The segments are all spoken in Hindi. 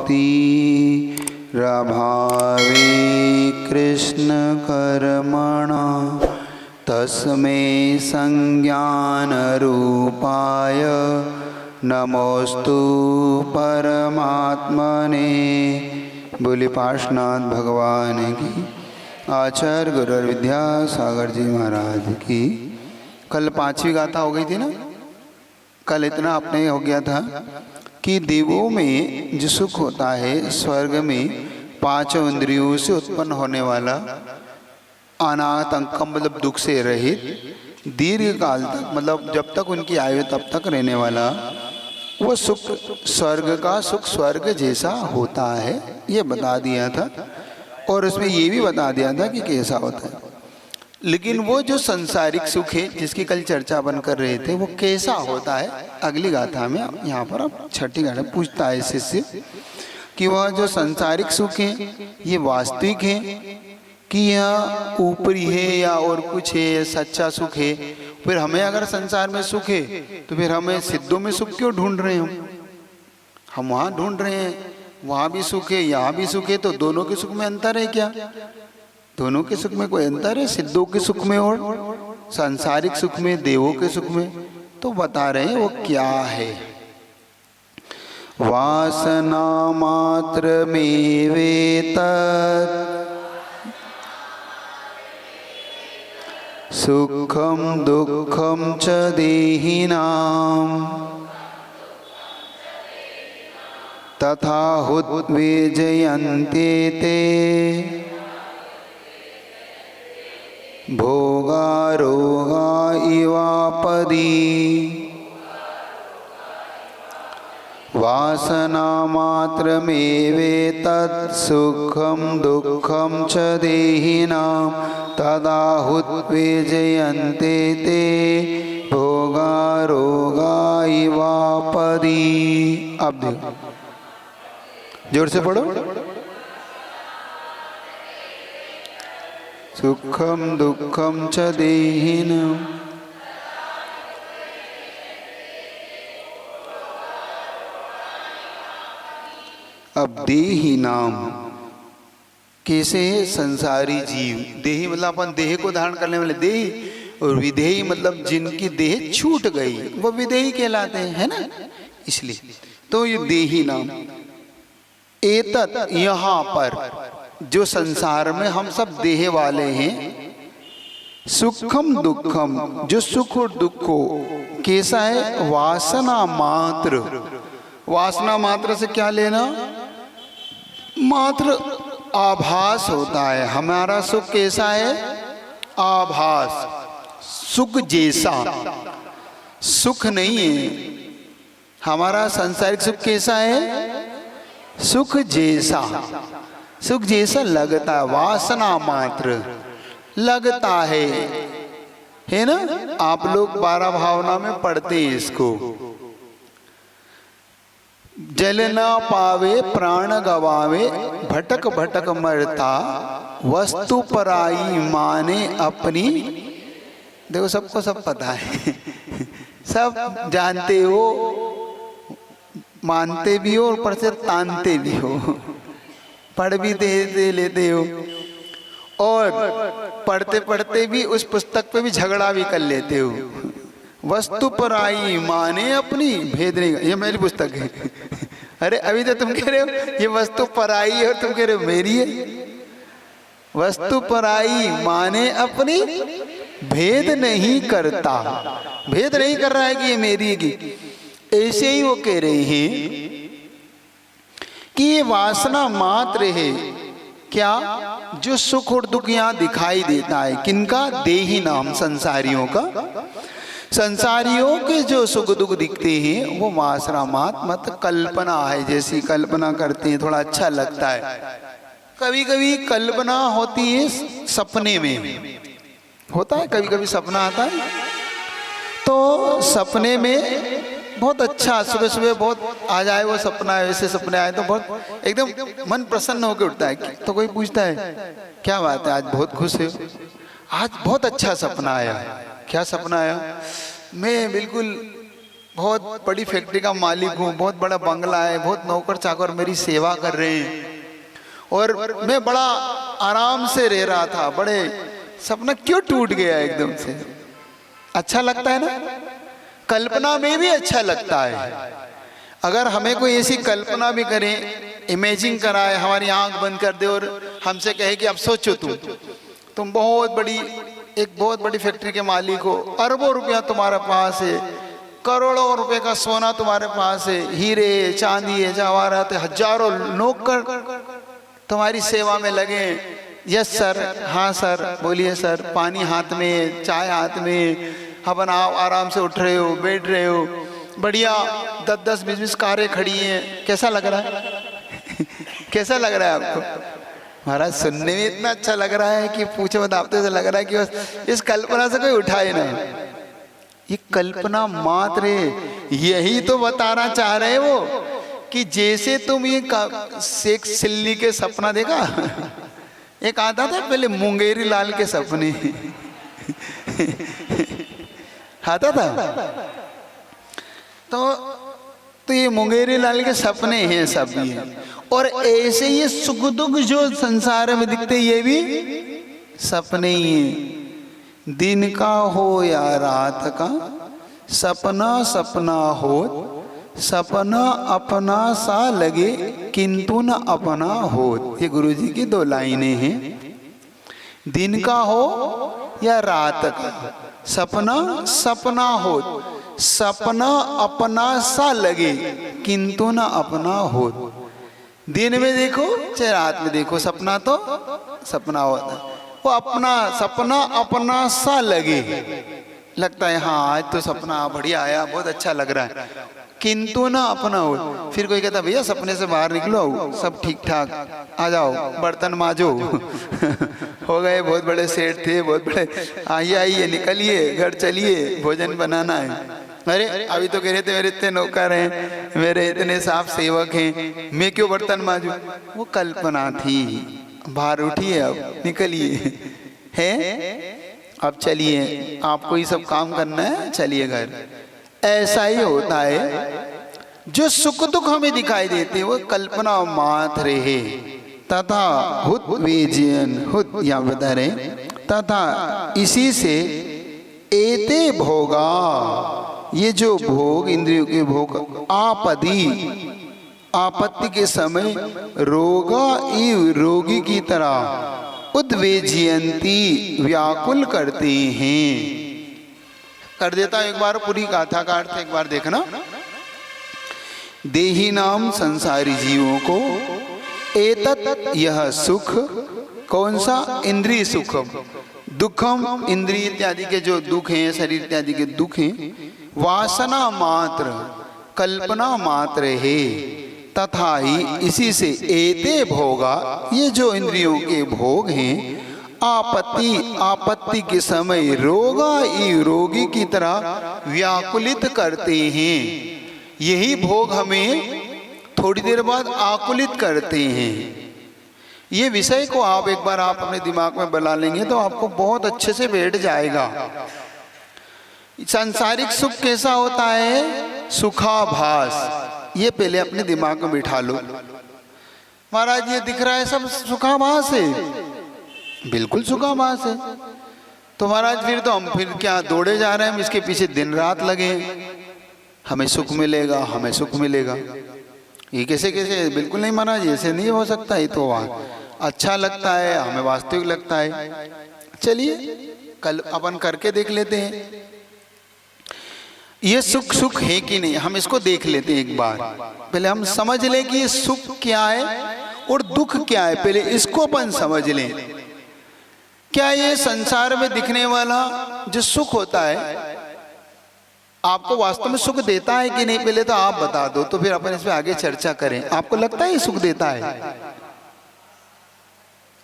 भक्तिरभावे कृष्णकर्मणा तस्मै संज्ञानरूपाय नमोस्तु परमात्मने। बोले पार्श्वनाथ भगवान की, आचार्य गुरु विद्यासागर जी महाराज की। कल 5वीं गाथा हो गई थी ना। कल इतना आपने हो गया था कि देवों में जो सुख होता है, स्वर्ग में 5 इंद्रियों से उत्पन्न होने वाला अनातंकम मतलब दुख से रहित दीर्घ काल तक, मतलब जब तक उनकी आयु तब तक रहने वाला वो सुख, स्वर्ग का सुख स्वर्ग जैसा होता है, ये बता दिया था। और उसमें ये भी बता दिया था कि कैसा होता है। लेकिन वो जो संसारिक सुख है जिसकी कल चर्चा अपन कर रहे थे, वो कैसा होता है अगली गाथा में। यहाँ पर अब 6ठी गाथा पूछता है शिष्य कि वह जो संसारिक सुख है ये वास्तविक है कि यह ऊपरी है या और कुछ है, सच्चा सुख है। फिर हमें अगर संसार में सुख है तो फिर हमें सिद्धों में सुख क्यों ढूंढ रहे हैं? हम वहाँ ढूंढ रहे हैं, वहाँ भी सुख है यहाँ भी सुख है, तो दोनों के सुख में अंतर है क्या? दोनों के सुख में कोई अंतर है? सिद्धों के सुख में और सांसारिक सुख में, देवों के सुख में? तो बता रहे हैं वो क्या है। वासना मात्र में वेतत् सुखम दुखम च देहिनाम तथा हुद्विजयन्ते ते भोगा रोगा इवापदी। वासना मात्र में वेतत् सुखम दुखम च देहिनाम तदा हुद्विजयन्ते ते भोगा रोगा इवापदी। अब देखो, जोर से पढ़ो। सुखम दुखम च देहिनाम अब देही नाम कैसे है? संसारी जीव। देही मतलब अपन देह को धारण करने वाले देही, और विदेही मतलब जिनकी देह छूट गई वो विदेही कहलाते हैं, है ना। इसलिए तो ये देही नाम एतत्, यहाँ पर जो संसार में हम सब देह वाले हैं, सुखम दुखम जो सुख और दुख को कैसा है? वासना मात्र। वासना मात्र से क्या लेना? मात्र आभास होता है। हमारा सुख कैसा है? आभास, सुख जैसा सुख नहीं है। हमारा संसारिक सुख कैसा है? सुख जैसा, सुख जैसा लगता है। वासना मात्र लगता है ना। आप लोग 12 भावना में पढ़ते हैं इसको। जल ना पावे प्राण गवावे भटक भटक मरता वस्तु पराई माने अपनी। देखो सबको सब पता है सब जानते हो, मानते भी हो और ऊपर से तानते भी हो, पढ़ भी दे लेते हो, और पढ़ते पढ़ते भी उस पुस्तक पे भी झगड़ा भी कर लेते हो। वस्तु पराई माने अपनी भेद नहीं। ये मेरी पुस्तक है। अरे अभी तो तुम कह रहे हो ये वस्तु पराई है और तुम कह रहे हो मेरी है। वस्तु पराई माने अपनी भेद नहीं करता, भेद नहीं कर रहा है कि ये मेरी है कि। ऐसे ही वो कह रहे हैं कि ये वासना मात्र है। क्या? जो सुख और दुख यहाँ दिखाई देता है, किनका? देही नाम, संसारियों का। संसारियों के जो सुख दुख दिखते हैं वो वासना मत कल्पना है। जैसी कल्पना करते हैं थोड़ा अच्छा लगता है। कभी कभी कल्पना होती है सपने में, होता है कभी कभी सपना आता है, तो सपने में बहुत अच्छा सुबह सुबह बहुत आ जाए वो सपना, ऐसे सपने आए तो बहुत एकदम मन प्रसन्न होकर उठता है। तो कोई पूछता है क्या बात है आज बहुत खुश है? आज बहुत अच्छा सपना आया। क्या सपना आया? मैं बिल्कुल बहुत बड़ी फैक्ट्री का मालिक हूँ, बहुत बड़ा बंगला है, बहुत नौकर चाकर मेरी सेवा कर रहे हैं और मैं बड़ा आराम से रह रहा था, बड़े सपना क्यों टूट गया एकदम से। अच्छा लगता है ना, कल्पना में भी अच्छा लगता है। अगर हमें कोई ऐसी कल्पना भी करे, इमेजिन कराए, हमारी आंख बंद कर दे और हमसे कहे कि अब सोचो तुम बहुत बड़ी फैक्ट्री के मालिक हो, अरबों रुपया तुम्हारे पास है, करोड़ों रुपए का सोना तुम्हारे पास है, हीरे चांदी है, जवाहरात, हजारों नौकर तुम्हारी सेवा में लगे। यस सर, हाँ सर, बोलिए सर, पानी हाथ में, चाय हाथ में, अपन आप आराम से उठ रहे हो, बैठ रहे हो, बढ़िया 10-10, 20-20 कारें खड़ी हैं, कैसा लग रहा है? कैसा लग रहा है आपको? महाराज सुनने में इतना अच्छा लग रहा है कि पूछे मत, आप तो लग रहा है कि बस इस कल्पना से कोई उठाए ना। ये कल्पना मात्र है, यही तो बताना चाह रहे वो कि जैसे तुम ये शेख सिल्ली के सपना देखा, एक आता था पहले मुंगेरी लाल के सपने आता था, तो ये मुंगेरी लाल के सपने हैं सब ये। और ऐसे ये सुख दुख जो संसार में दिखते ये भी सपने ही हैं। दिन का हो या रात का, सपना सपना हो, सपना अपना सा लगे किंतु न अपना हो। ये गुरु जी की 2 लाइनें हैं। दिन का हो या रात का, सपना सपना हो, सपना अपना सा लगे किंतु न अपना हो। दिन में देखो चाहे रात में देखो, सपना तो सपना होता है, वो अपना सपना अपना सा लगे, लगता है हाँ आज तो सपना बढ़िया आया, बहुत अच्छा लग रहा है, किंतु ना अपना हो। फिर कोई कहता भैया सपने से बाहर निकलो, सब ठीक ठाक, आ जाओ बर्तन माजो हो गए, बहुत बड़े सेठ थे, बहुत बड़े, आइए निकलिए, घर चलिए, भोजन बनाना है। अरे अभी तो कह रहे थे मेरे इतने नौकर हैं, मेरे इतने साफ सेवक हैं, मैं क्यों बर्तन माजू? वो कल्पना थी, बाहर उठिए, अब निकलिए है, अब चलिए, आपको ही सब काम करना है, चलिए घर। ऐसा ही होता है, जो सुख दुख हमें दिखाई देते हैं वो कल्पना मात्र है। तथा हुत वेजियन, हुत यहाँ बता रहे, तथा इसी से एते भोगा, ये जो भोग इंद्रियों के भोग आपत्ति के समय रोगा इव रोगी की तरह उद्वेजयंती व्याकुल करते हैं। कर देता हूं एक बार पूरी गाथा का अर्थ एक बार देखना। देही नाम संसारी जीवों को एतत् यह सुख, कौन सा? इंद्रिय सुखम, दुखम इंद्रिय इत्यादि के जो दुख हैं, शरीर इत्यादि के दुख हैं, वासना मात्र, कल्पना मात्र है। तथा ही इसी से एते भोगा, ये जो इंद्रियों के भोग हैं, आपत्ति के समय रोगा रोगी की तरह व्याकुलित करते हैं। यही भोग हमें थोड़ी देर बाद आकुलित करते हैं। ये विषय को आप एक बार आप अपने दिमाग में बना लेंगे तो आपको बहुत अच्छे से बैठ जाएगा। सांसारिक सुख कैसा होता है? सुखाभास। ये पहले अपने दिमाग में बिठा लो। महाराज ये दिख रहा है सब सुखाभास है, बिल्कुल सुखाभास है। तो महाराज फिर तो हम फिर क्या दौड़े जा रहे हैं, इसके पीछे दिन रात लगे, हमें सुख मिलेगा, हमें सुख मिलेगा। ये कैसे कैसे? बिल्कुल नहीं महाराज, ऐसे नहीं हो सकता। ये तो अच्छा लगता है, हमें वास्तविक लगता है। चलिए कल अपन करके देख लेते हैं ये सुख सुख है कि नहीं, हम इसको देख लेते हैं एक बार। पहले हम समझ लें कि ये सुख क्या है और दुख क्या है, पहले इसको अपन समझ लें। क्या ये संसार में दिखने वाला जो सुख होता है आपको वास्तव में सुख देता है कि नहीं, पहले तो आप बता दो, तो फिर अपन इस पे आगे चर्चा करें। आपको लगता है ये सुख देता है?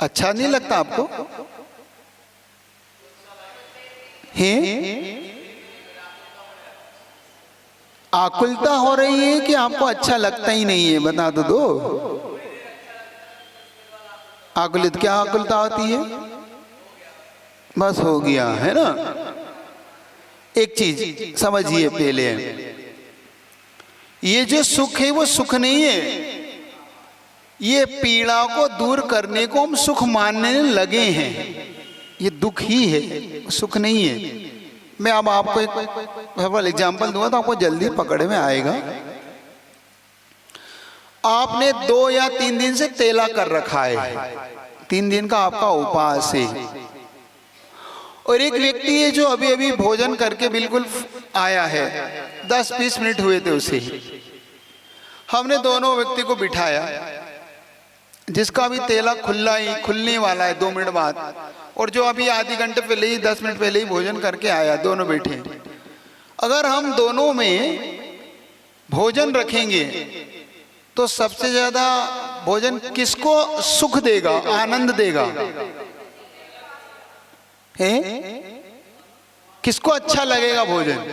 अच्छा नहीं लगता आपको? है आकुलता हो रही है कि आपको अच्छा लगता ही नहीं है? बता दो। आकुलित, क्या आकुलता होती है? बस हो गया है ना। एक चीज समझिए पहले, ये जो सुख है वो सुख नहीं है, ये पीड़ा को दूर करने को हम सुख मानने लगे हैं, ये दुख ही है, सुख नहीं है। मैं अब आपको एक एग्जाम्पल दूंगा तो आपको जल्दी पकड़ में आएगा। आपने 2 या 3 दिन से तेला कर रखा है, 3 दिन का आपका उपवास है, और एक व्यक्ति है जो अभी अभी भोजन करके बिल्कुल आया है, 10-20 मिनट हुए थे उसे। हमने दोनों व्यक्ति को बिठाया, जिसका अभी तेला खुलने वाला है 2 मिनट बाद, और जो अभी आधे घंटे पहले ही 10 मिनट पहले ही भोजन करके आया, दोनों बैठे। अगर हम दोनों में भोजन रखेंगे तो सबसे ज्यादा भोजन किसको सुख देगा, आनंद देगा? है किसको अच्छा लगेगा भोजन?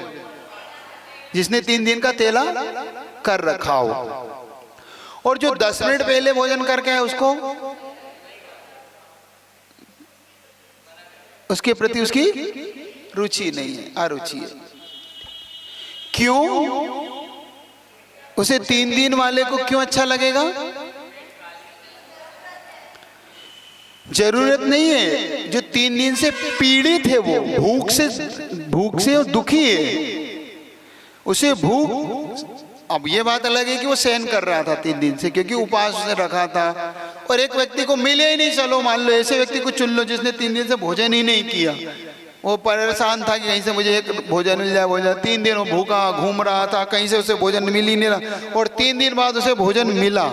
जिसने 3 दिन का तेला कर रखा हो। और जो 10 मिनट पहले भोजन करके आए उसको, उसके प्रति उसकी रुचि नहीं है, अरुचि है। क्यों? उसे 3 दिन वाले को क्यों अच्छा लगेगा? जरूरत नहीं है। जो 3 दिन से पीड़ित है, वो भूख से दुखी है, उसे भूख। अब ये बात अलग है कि वो सहन कर रहा था 3 दिन से, क्योंकि उपवास उसने रखा था। और एक व्यक्ति को मिले ही नहीं, चलो मान लो ऐसे व्यक्ति को चुन लो जिसने 3 दिन से भोजन ही नहीं किया, वो परेशान था कि कहीं से मुझे एक भोजन मिल जाए। भोजन 3 दिन वो भूखा घूम रहा था, कहीं से उसे भोजन मिल ही नहीं रहा, और 3 दिन बाद उसे भोजन मिला।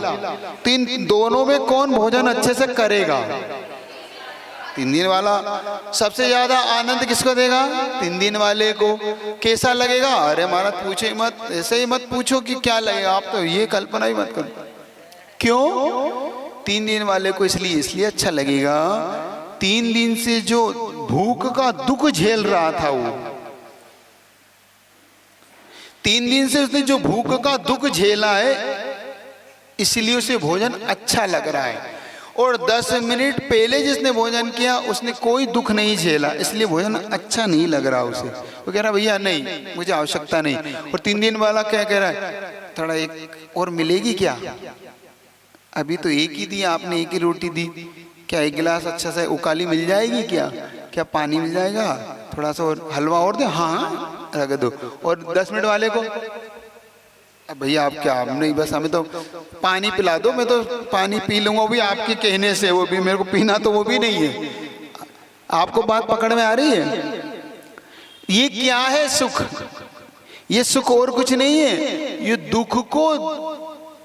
दोनों में कौन भोजन अच्छे से करेगा? 3 दिन वाला। सबसे ज्यादा आनंद किसको देगा? 3 दिन वाले को। कैसा लगेगा? अरे महाराज पूछो ही मत, ऐसे ही मत पूछो कि क्या लगेगा, आप तो ये कल्पना ही मत करो। क्यों? 3 दिन वाले को इसलिए अच्छा लगेगा, 3 दिन से जो भूख का दुख झेल रहा था, वो 3 दिन से उसने जो भूख का दुख झेला है, इसलिए उसे भोजन अच्छा लग रहा है। और 10 मिनट पहले जिसने भोजन किया उसने कोई दुख नहीं झेला, इसलिए भोजन अच्छा नहीं लग रहा उसे। वो कह रहा भैया नहीं, मुझे आवश्यकता नहीं। और 3 दिन वाला क्या कह रहा है? थोड़ा एक और मिलेगी क्या? अभी तो एक ही दी आपने, एक ही रोटी दी, क्या 1 गिलास अच्छा से उकाली मिल जाएगी क्या? क्या पानी मिल जाएगा? थोड़ा सा और हलवा और दे, हाँ रख दो। और 10 मिनट वाले को, अब भैया आप क्या, नहीं बस हमें तो पानी पिला दो, मैं तो पानी पी लूंगा, वो भी आपके कहने से, वो भी मेरे को पीना तो वो भी नहीं है। आपको बात पकड़ में आ रही है? ये क्या है सुख? ये सुख और कुछ नहीं है, ये दुख को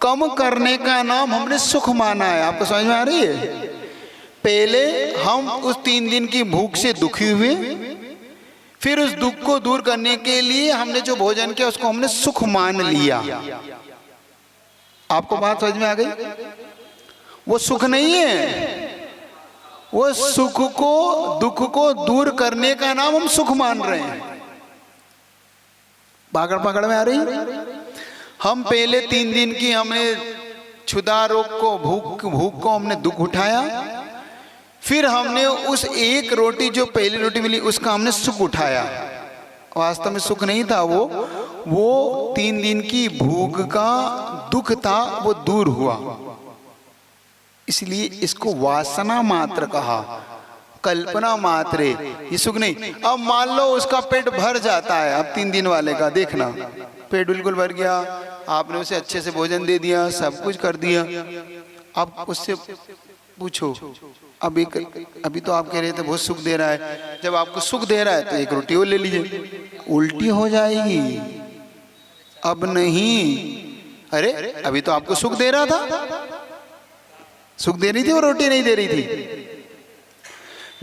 कम करने का नाम हमने सुख माना है। आपको समझ में आ रही है? पहले हम उस 3 दिन की भूख से दुखी हुए, फिर उस दुख को दूर करने के लिए हमने जो भोजन किया उसको हमने सुख मान लिया। आपको बात समझ में आ गई? वो सुख नहीं है, वो सुख को, दुख को दूर करने का नाम हम सुख मान रहे हैं। पकड़ में आ रही? हम पहले 3 दिन की हमने क्षुधा रोग को, भूख को हमने दुख उठाया, फिर हमने उस एक रोटी जो पहली रोटी मिली उसका हमने सुख उठाया। वास्तव में सुख नहीं था, वो 3 दिन की भूख का दुख था, वो दूर हुआ। इसलिए इसको वासना मात्र कहा, कल्पना मात्र है, ये सुख नहीं। अब मान लो उसका पेट भर जाता है, अब 3 दिन वाले का देखना, पेट बिल्कुल भर गया, आपने उसे अच्छे से भोजन दे दिया, सब कुछ कर दिया। अब उससे पूछो, अभी तो आप कह रहे थे बहुत सुख दे रहा है, जब आपको सुख दे रहा है तो 1 रोटी और ले लीजिए, उल्टी हो जाएगी। अब नहीं, अरे अभी तो आपको सुख दे रहा था, सुख दे रही थी, वो रोटी नहीं दे रही थी।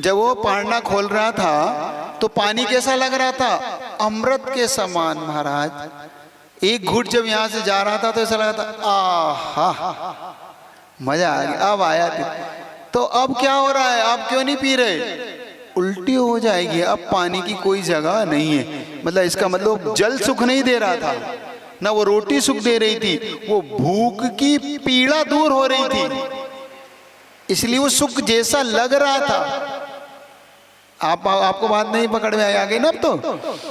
जब वो पारना खोल रहा था तो पानी कैसा लग रहा था? अमृत के समान महाराज। एक घूंट जब यहाँ से जा रहा था तो ऐसा लगा था आहा, मजा आ गया, अब आया थी। तो अब क्या हो रहा है? आप क्यों नहीं पी रहे? उल्टी हो जाएगी। अब पानी की कोई जगह नहीं है। मतलब इसका मतलब जल सुख नहीं दे रहा था, ना वो रोटी सुख दे रही थी, वो भूख की पीड़ा दूर हो रही थी, इसलिए वो सुख जैसा लग रहा था। आपको बात नहीं पकड़ में आ गई ना? अब तो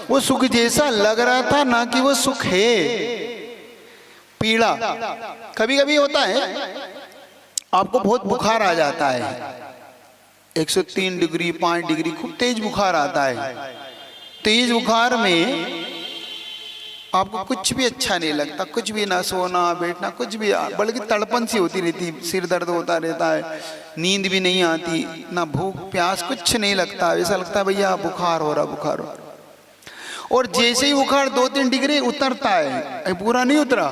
वो सुख जैसा लग रहा था, ना कि वो सुख है। पीड़ा, कभी कभी होता है आपको बहुत बुखार आ जाता है, 103 डिग्री 5 डिग्री खूब तेज बुखार आता है। तेज बुखार में आपको कुछ भी अच्छा नहीं लगता, कुछ भी ना सोना बैठना कुछ भी, बल्कि तड़पन सी होती रहती, सिर दर्द होता रहता है, नींद भी नहीं आती, ना भूख प्यास कुछ नहीं लगता, ऐसा लगता है भैया बुखार हो रहा बुखार हो रहा। और जैसे ही बुखार 2-3 डिग्री उतरता है, पूरा नहीं उतरा,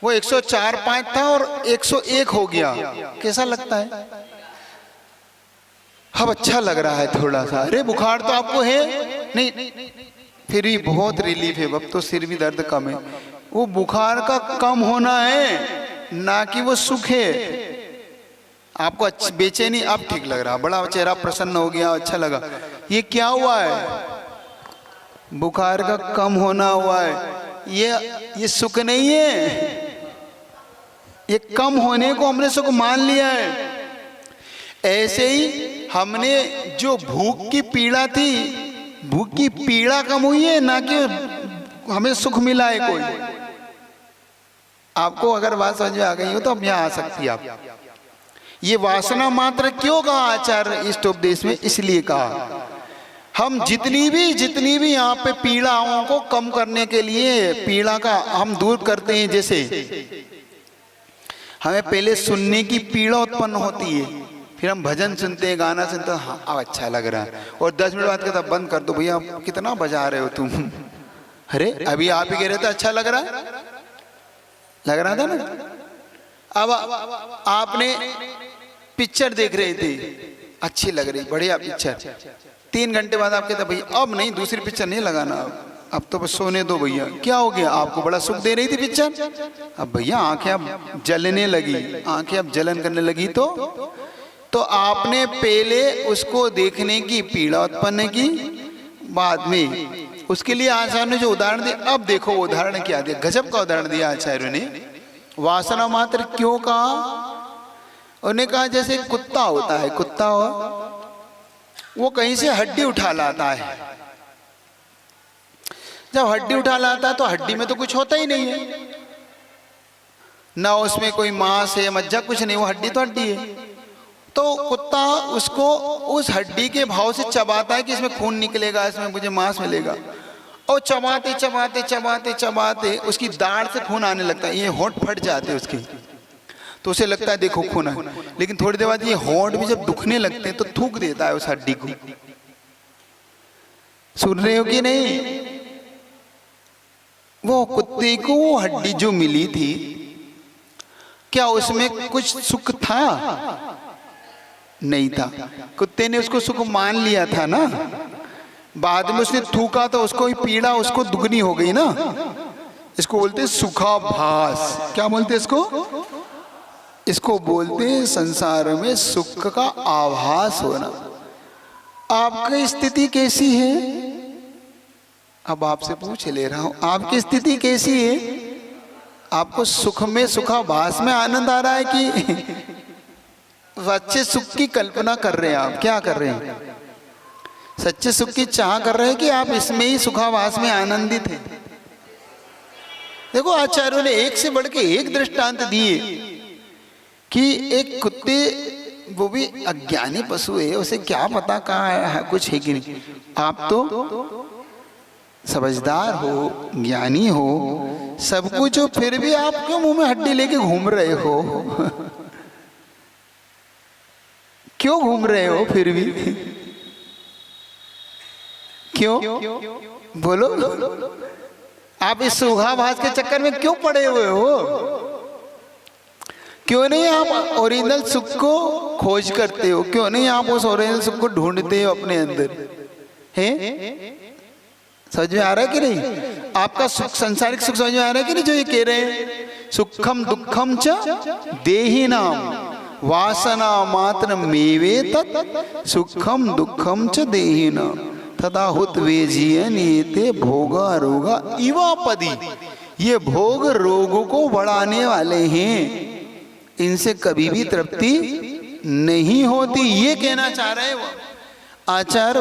वो 104-105 था और 101 हो गया, कैसा लगता है? अब अच्छा लग रहा है थोड़ा सा, अरे बुखार तो आपको है नहीं, फिर भी बहुत रिलीफ है, अब तो सिर भी दर्द कम है। वो बुखार का कम होना है, ना कि वो सुख है। आपको बेचैनी, अब ठीक लग रहा, बड़ा चेहरा प्रसन्न हो गया, अच्छा लगा, ये क्या हुआ है? बुखार का कम होना हुआ है। ये सुख नहीं है, ये कम होने को हमने सुख मान लिया है। ऐसे ही हमने जो भूख की पीड़ा थी, भूख की पीड़ा कम हुई है, ना कि हमें सुख मिला है कोई। आपको अगर बात समझ में आ गई हो तो अब यहाँ आ सकती है आप। ये वासना मात्र क्यों कहा आचार्य इस उपदेश में? इसलिए कहा हम जितनी भी यहाँ पे पीड़ाओं को कम करने के लिए, पीड़ा का हम दूर करते हैं। जैसे हमें पहले सुनने की पीड़ा उत्पन्न होती है, फिर हम भजन सुनते हैं, गाना सुनते हैं, हाँ अब अच्छा लग रहा है, और 10 मिनट बाद कहता बंद कर दो भैया, कितना बजा रहे हो तुम, अरे अभी आप ही कह रहे थे अच्छा लग रहा है, लग रहा था ना। अब आपने पिक्चर देख रहे थे, अच्छी लग रही, बढ़िया पिक्चर, 3 घंटे बाद आप कहते भैया अब नहीं, दूसरी पिक्चर नहीं लगाना, अब तो बस सोने दो भैया। क्या हो गया? आपको बड़ा सुख दे रही थी पिक्चर, अब भैया आंखें अब जलने लगी, आंखें अब जलन करने लगी, तो आपने पहले उसको देखने की पीड़ा उत्पन्न की, बाद में उसके लिए आचार्य ने जो उदाहरण दिया, अब देखो वो उदाहरण क्या दिया, गजब का उदाहरण दिया आचार्य ने। वासना मात्र क्यों कहा? उन्होंने कहा जैसे कुत्ता होता है, कुत्ता वो कहीं से हड्डी उठा लाता है, जब हड्डी उठा लाता है तो हड्डी में तो कुछ होता ही नहीं है, ना उसमें कोई मांस है मज्जा कुछ नहीं, वो हड्डी तो हड्डी है। तो कुत्ता उसको उस हड्डी के भाव से चबाता है कि इसमें खून निकलेगा, इसमें मुझे मांस मिलेगा, और चबाते चबाते चबाते चबाते उसकी दाढ़ से खून आने लगता है, ये होंठ फट जाते हैं उसके, तो उसे लगता है देखो खून है, लेकिन थोड़ी देर बाद ये होंठ भी जब दुखने लगते हैं तो थूक देता है उस हड्डी को। सुन रहे हो कि नहीं? वो कुत्ते को वो हड्डी जो मिली थी, क्या उसमें कुछ सुख था? नहीं था। कुत्ते ने उसको सुख मान लिया था ना, बाद में उसने थूका तो उसको ही पीड़ा उसको दुगनी हो गई ना। इसको बोलते हैं सुखाभास। क्या बोलते हैं इसको? इसको बोलते हैं संसार में सुख का आभास होना। आपकी स्थिति कैसी है? अब आपसे पूछ ले रहा हूं, आपकी स्थिति कैसी है? आपको सुख में सुखाभास में आनंद आ रहा है कि सच्चे सुख की कल्पना कर रहे हैं? आप क्या कर रहे हैं? सच्चे सुख की चाह कर रहे हैं कि आप इसमें ही सुखाभास में आनंदित हैं? देखो आचार्यों ने एक से बढ़ के एक दृष्टांत दिए कि एक कुत्ते, वो भी अज्ञानी पशु है, उसे क्या पता कहाँ है कुछ है कि नहीं। आप तो समझदार हो, ज्ञानी हो, सब कुछ हो, फिर भी आप क्यों मुंह में हड्डी लेके घूम रहे हो? क्यों घूम रहे हो फिर भी? क्यों? बोलो, आप इस सुखाभास के चक्कर में क्यों पड़े हुए हो? क्यों नहीं आप ओरिजिनल सुख को खोज करते हो? क्यों नहीं आप उस ओरिजिनल सुख को ढूंढते हो अपने अंदर? हैं? समझ में आ रहा है कि नहीं? आपका सुख, संसारिक सुख समझ में आ रहा है कि नहीं? जो ये कह रहे हैं सुखम दुखम च देहिनाम वासना मात्र मेवे तत् सुखम दुखम च देहिनाम तदा हुत वेजीयन्येते भोगा रोगा इवापदी। ये भोग रोगों को बढ़ाने वाले हैं, इनसे कभी भी तृप्ति नहीं होती, ये कहना चाह रहे हैं वो आचार्य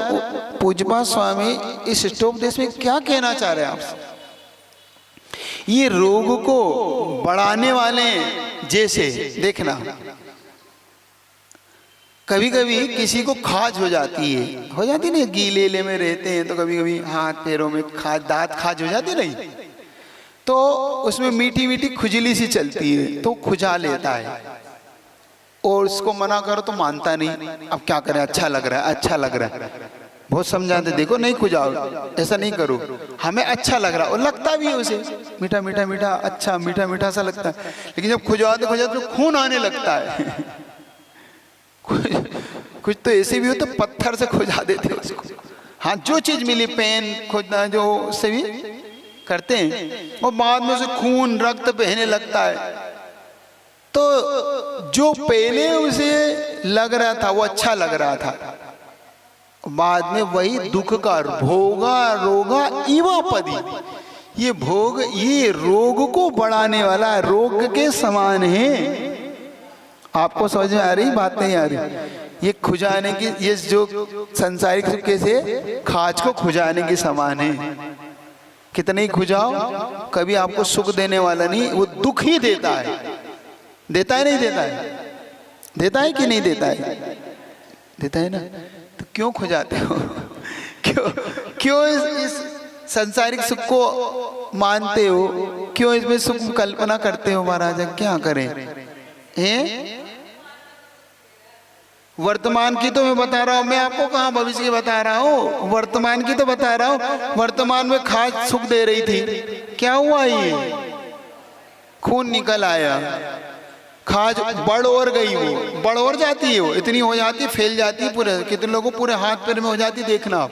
पूज्यपाद स्वामी। इस स्टोपदेश में क्या कहना चाह रहे हैं आपसे? ये रोग को बढ़ाने वाले जैसे देखना, कभी कभी किसी को खाज हो जाती ना, गीले में रहते हैं तो कभी कभी हाथ पैरों में खाज, दांत खाज हो जाती नहीं, तो उसमें मीठी मीठी खुजली सी चलती है तो खुजा लेता है, और उसको मना करो तो मानता नहीं। अब क्या करें, अच्छा लग रहा है, अच्छा लग रहा है, बहुत समझाते, देखो नहीं खुजाओ, ऐसा नहीं करो, हमें अच्छा लग रहा है, और लगता भी है उसे मीठा मीठा मीठा, अच्छा मीठा मीठा सा लगता है, लेकिन जब खुजाते खुजाते तो खून आने लगता है। कुछ तो ऐसे भी हो तो पत्थर से खुजा देते उसको। हाँ, जो चीज मिली, पेन खोजना, जो उससे भी करते हैं, और बाद में उसे खून रक्त बहने लगता है। तो जो पहले उसे लग रहा था वो अच्छा लग रहा था, बाद में वही दुख का भोगा रोगा इवापदी, ये भोग, ये रोग को बढ़ाने वाला रोग के समान है। आपको समझ में आ रही बात? नहीं आ रही? ये खुजाने की, ये जो संसारिक सुख से खाज को खुजाने के समान है। कितने ही खुजाओ, कभी आपको सुख देने वाला नहीं, वो दुख ही देता है। देता है नहीं देता है? देता है कि नहीं देता है? देता है ना। तो क्यों खुजाते हो? क्यों इस सांसारिक सुख को मानते हो? क्यों इसमें सुख कल्पना करते हो? महाराज क्या करें? हैं? वर्तमान की तो मैं बता रहा हूं, मैं आपको कहाँ भविष्य की बता रहा हूँ, वर्तमान की तो बता रहा हूँ। वर्तमान में खाज सुख दे रही थी, क्या हुआ? ये खून निकल आया, खाज बढ़ और गई, वो बढ़ और जाती है, वो इतनी हो जाती है, फैल जाती है पूरे, कितने लोगों को पूरे हाथ पैर में हो जाती, देखना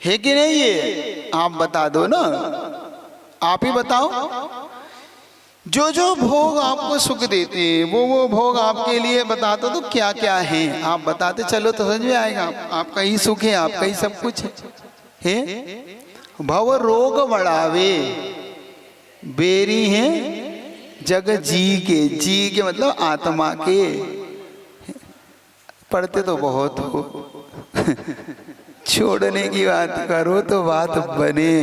है कि नहीं? ये आप बता दो ना, आप ही बताओ। जो जो भोग आपको सुख देते हैं, वो भोग आपके लिए बताते तो क्या क्या है, आप बताते चलो तो समझ में आएगा। आपका ही सुख है, आपका ही सब कुछ है। भव रोग बढ़ावे बेरी है जग जी के मतलब आत्मा के। पढ़ते तो बहुत हो, छोड़ने की बात करो तो बात बने।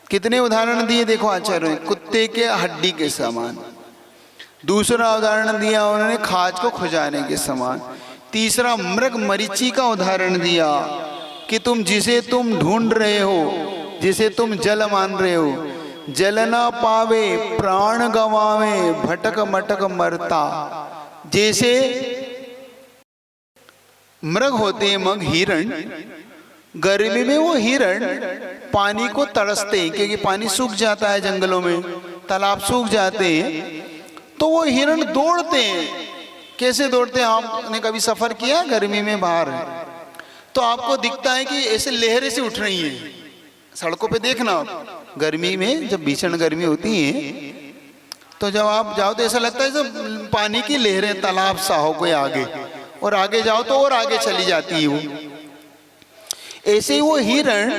कितने उदाहरण दिए देखो आचार्य ने, कुत्ते के हड्डी के समान। दूसरा उदाहरण दिया उन्होंने खाज को खुजाने के समान। तीसरा मृग मरीचि का उदाहरण दिया कि जिसे तुम ढूंढ रहे हो, जिसे तुम जल मान रहे हो, जल ना पावे प्राण गवावे भटक मटक मरता। जैसे मृग होते हैं, मग हिरण, गर्मी में वो हिरण पानी को तरसते हैं, क्योंकि पानी सूख जाता है जंगलों में, तालाब सूख जाते हैं, तो वो हिरण दौड़ते हैं। कैसे दौड़ते हैं? आपने कभी सफर किया गर्मी में बाहर, तो आपको दिखता है कि ऐसे लहरें से उठ रही हैं सड़कों पे, देखना गर्मी में, जब भीषण गर्मी होती है तो जब आप जाओ तो ऐसा लगता है जब पानी की लहरें तालाब सा हो कोई आगे, और आगे जाओ तो और आगे चली जाती है वो। ऐसे ही वो हिरण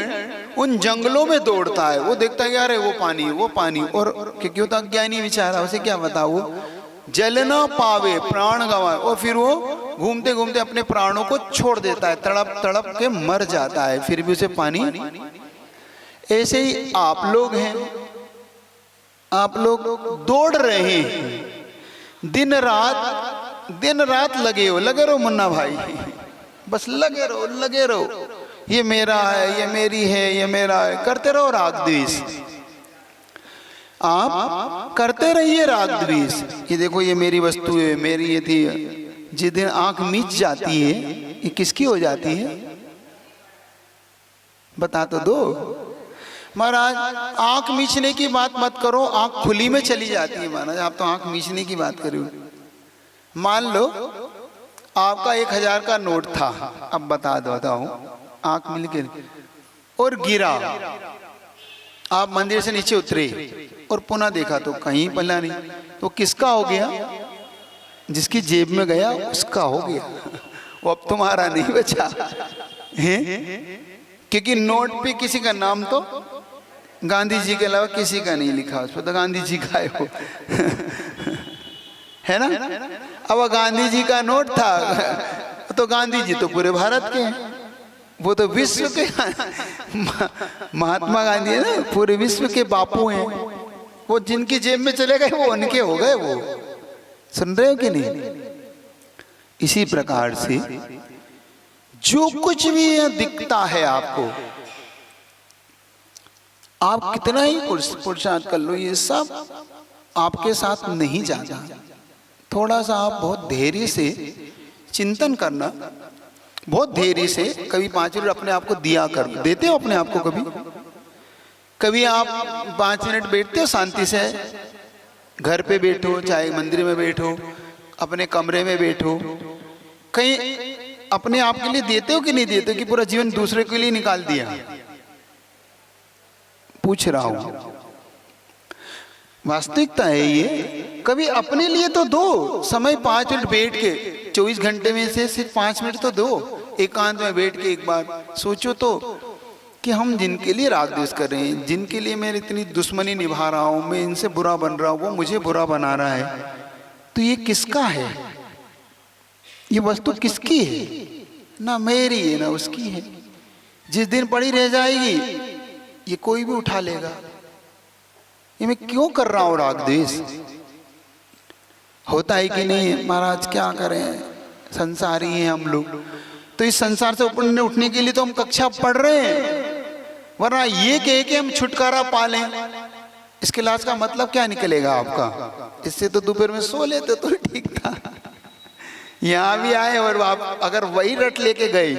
उन जंगलों में दौड़ता है, वो देखता है कि अरे वो पानी, वो पानी, और क्योंकि वो तो अज्ञानी विचार है, उसे क्या बताओ, वो जल ना पावे प्राण गवाए, और फिर वो घूमते घूमते अपने प्राणों को छोड़ देता है, तड़प तड़प के मर जाता है, फिर भी उसे पानी। ऐसे ही आप लोग हैं, आप लोग दौड़ रहे हैं, दिन रात लगे रहो मुन्ना भाई, बस लगे रहो, ये मेरा है, ये मेरी है, ये मेरा है, करते रहो राग द्वेष। आप करते रहिए राग द्वेष। ये देखो ये मेरी वस्तु है, मेरी ये थी। जिस दिन आंख मीच जाती है, ये किसकी हो जाती है? बता तो दो महाराज। आंख मीचने की बात मत करो, आंख खुली में चली जाती है महाराज। आप तो आंख मीचने की बात करो। मान लो आपका 1000 का नोट था, अब बताता हूँ, आंख मिल के और गिरा, आप मंदिर से नीचे उतरे और पुनः देखा तो कहीं पल्ला नहीं, तो किसका हो गया? जिसकी जेब में गया उसका हो गया, वो अब तुम्हारा नहीं बचा है। क्योंकि नोट पे किसी का नाम तो गांधी जी के अलावा किसी का नहीं लिखा, उस पर तो गांधी जी का है वो है ना। अब गांधी जी का नोट था तो गांधी जी तो पूरे भारत के हैं, वो तो विश्व के महात्मा गांधी है ना, पूरे विश्व के बापू हैं वो। जिनकी जेब में चले गए वो उनके हो गए। वो सुन रहे हो कि नहीं? इसी प्रकार से जो कुछ भी दिखता है आपको, आप कितना ही पुरुषार्थ कर लो, ये सब आपके साथ नहीं जाता। थोड़ा सा आप बहुत धैर्य से चिंतन करना, बहुत धैर्य से। कभी 5 मिनट अपने आप को दिया कर, देते हो अपने आप को? कभी आप 5 मिनट बैठते हो शांति से? घर पे बैठो, चाहे मंदिर में बैठो, अपने कमरे में बैठो, कहीं अपने आप के लिए देते हो कि नहीं देते हो? कि पूरा जीवन दूसरे के लिए निकाल दिया? पूछ रहा हूं, वास्तविकता है ये। कभी अपने लिए तो दो समय, 5 मिनट बैठ के, 24 घंटे में से सिर्फ 5 मिनट तो दो। एकांत में बैठ के एक बार सोचो तो कि हम जिनके लिए राग द्वेष कर रहे हैं, जिनके लिए मैं इतनी दुश्मनी निभा रहा हूं, मैं इनसे बुरा बन रहा हूं, वो मुझे बुरा बना रहा है, तो ये किसका है? ये वस्तु किसकी है? ना मेरी है ना उसकी है। जिस दिन पड़ी रह जाएगी ये कोई भी उठा लेगा। ये मैं क्यों कर रहा हूं राग द्वेष? होता है कि नहीं? महाराज क्या करें, संसारी हैं हम लोग, तो इस संसार से ऊपर उठने के लिए तो हम कक्षा पढ़ रहे हैं, वरना ये कह के हम छुटकारा पा लें, इस क्लास का मतलब क्या निकलेगा आपका? इससे तो दोपहर में सो लेते तो ठीक था। यहां भी आए और आप अगर वही रट लेके गए,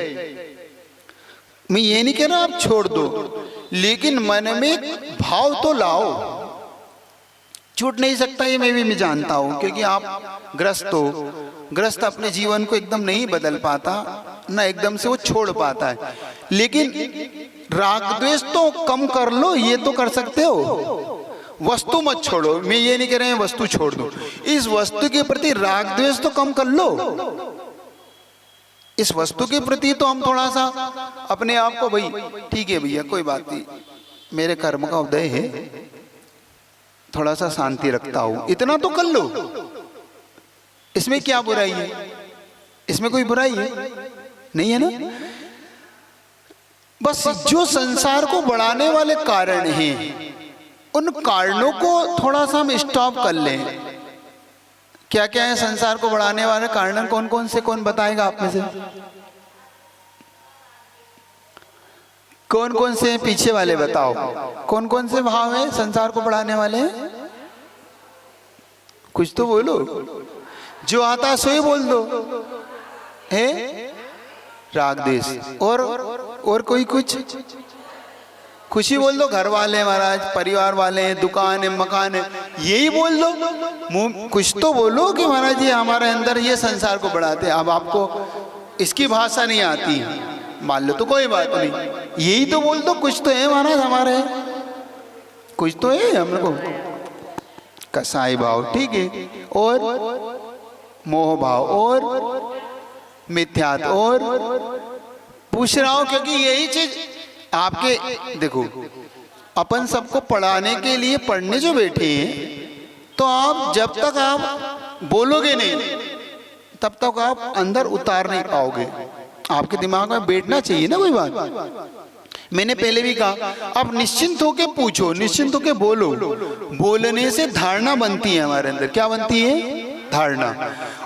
मैं ये नहीं कह रहा आप छोड़ दो, लेकिन मन में भाव तो लाओ। छूट नहीं सकता ये मैं जानता हूं, क्योंकि आप ग्रस्त हो। ग्रस्त अपने जीवन को एकदम नहीं बदल पाता, ना एकदम से वो छोड़ पाता है। लेकिन राग द्वेष तो कम कर लो, ये तो कर सकते हो। वस्तु मत छोड़ो, मैं ये नहीं कह रहे हैं वस्तु छोड़ दो, इस वस्तु के प्रति राग द्वेष तो कम कर लो। इस वस्तु के प्रति तो हम थोड़ा सा अपने आप को, भाई ठीक है भैया कोई बात नहीं, मेरे कर्म का उदय है, थोड़ा सा शांति रखता हूं, इतना तो कर लो। इसमें क्या बुराई है? इसमें कोई बुराई है? नहीं है ना? बस जो संसार को बढ़ाने वाले कारण हैं, उन कारणों को थोड़ा सा हम स्टॉप कर लें। क्या क्या है संसार को बढ़ाने वाले कारण? कौन कौन से? कौन बताएगा आप में से? कौन कौन से? पीछे वाले बताओ, कौन कौन से भाव है संसार को बढ़ाने वाले? कुछ तो बोलो, जो आता है सो ही बोल दो। है राग द्वेष, और कोई कुछ? खुशी बोल दो। घर वाले महाराज, परिवार वाले, दुकान है, मकान है, यही बोल दो। मुंह कुछ तो बोलो कि महाराज ये हमारे अंदर ये संसार को बढ़ाते हैं। अब आपको इसकी भाषा नहीं आती, मान लो तो कोई बात नहीं, यही तो बोल दो। कुछ तो है महाराज हमारे, कुछ तो है हम लोग। कसाई भाव ठीक है, और मोह भाव, और मिथ्यात, और पूछ रहा हूं क्योंकि यही चीज आपके, देखो अपन सबको पढ़ाने के लिए पढ़ने जो बैठे हैं, तो आप जब तक आप बोलोगे नहीं तब तक आप अंदर उतार नहीं पाओगे। आपके दिमाग में बैठना चाहिए ना कोई बात। मैंने पहले भी कहा, आप निश्चिंत होके पूछो, निश्चिंत होके बोलो। बोलने से धारणा बनती है हमारे अंदर। क्या बनती है? धारणा।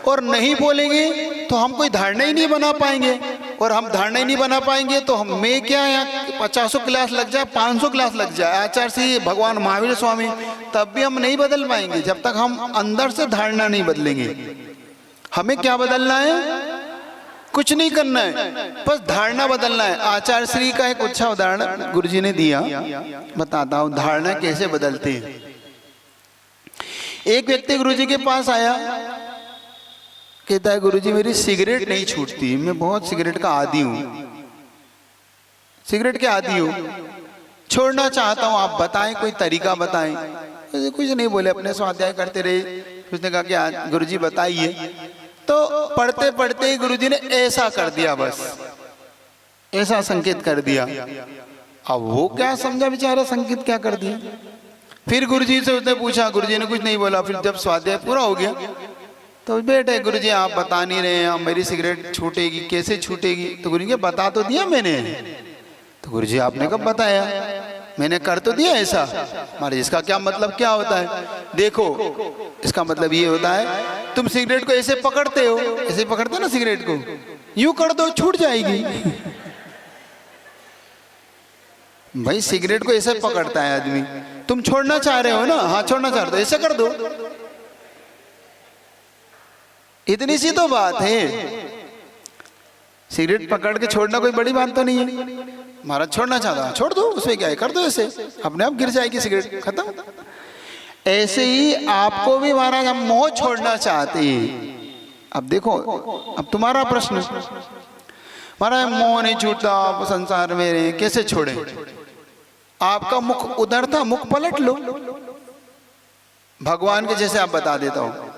और नहीं बोलेंगे तो हम कोई धारणा ही नहीं बना पाएंगे, और हम धारणा ही नहीं बना पाएंगे तो हम मैं क्या, यहाँ 50 क्लास लग जाए, 500 क्लास लग जाए, आचार्य से भगवान महावीर स्वामी, तब भी हम नहीं बदल पाएंगे जब तक हम अंदर से धारणा नहीं बदलेंगे। हमें क्या बदलना है? कुछ नहीं करना है, बस धारणा बदलना है। आचार्य श्री का एक अच्छा उदाहरण गुरुजी ने दिया, बताता हूं धारणा कैसे बदलते हैं। एक व्यक्ति गुरुजी के पास आया, कहता है गुरुजी मेरी सिगरेट नहीं छूटती, मैं बहुत सिगरेट का आदी हूं, सिगरेट के आदी हूं, छोड़ना चाहता हूं, आप बताएं कोई तरीका बताएं। कुछ नहीं बोले, अपने स्वाध्याय करते रहे। उसने कहा कि गुरुजी बताइए। तो पढ़ते पढ़ते ही गुरुजी ने ऐसा कर दिया, बस ऐसा संकेत कर दिया। अब वो क्या समझा बेचारा, संकेत क्या कर दिया। फिर गुरुजी से उसने पूछा, गुरुजी ने कुछ नहीं बोला। फिर जब स्वाध्याय पूरा हो गया तो बेटे गुरुजी आप बता नहीं रहे हैं, मेरी सिगरेट छूटेगी, कैसे छूटेगी? तो गुरुजी बता तो दिया मैंने। तो गुरुजी आपने कब बताया? मैंने कर तो दिया ऐसा। महाराज इसका क्या मतलब क्या होता है? देखो इसका मतलब ये होता है तुम सिगरेट को ऐसे पकड़ते हो, ऐसे पकड़ते हो ना सिगरेट को, यूं कर दो छूट जाएगी। भाई सिगरेट को ऐसे पकड़ता है आदमी, तुम छोड़ना चाह रहे हो ना, हाँ छोड़ना चाह रहे हो, ऐसे कर दो। इतनी सी तो बात है। सिगरेट पकड़ के छोड़ना कोई बड़ी बात तो नहीं है। महाराज छोड़ना चाहता, छोड़ दो, उसमें क्या है, कर दो ऐसे, अपने आप गिर जाएगी सिगरेट, खत्म। ऐसे ही आपको भी महाराज हम मोह छोड़ना चाहते हैं। अब देखो, अब तुम्हारा प्रश्न, महाराज मोह नहीं छूटता, आप संसार में रहे, कैसे छोड़े? आपका मुख उधर था, मुख पलट लो भगवान के, जैसे आप बता देता हूं।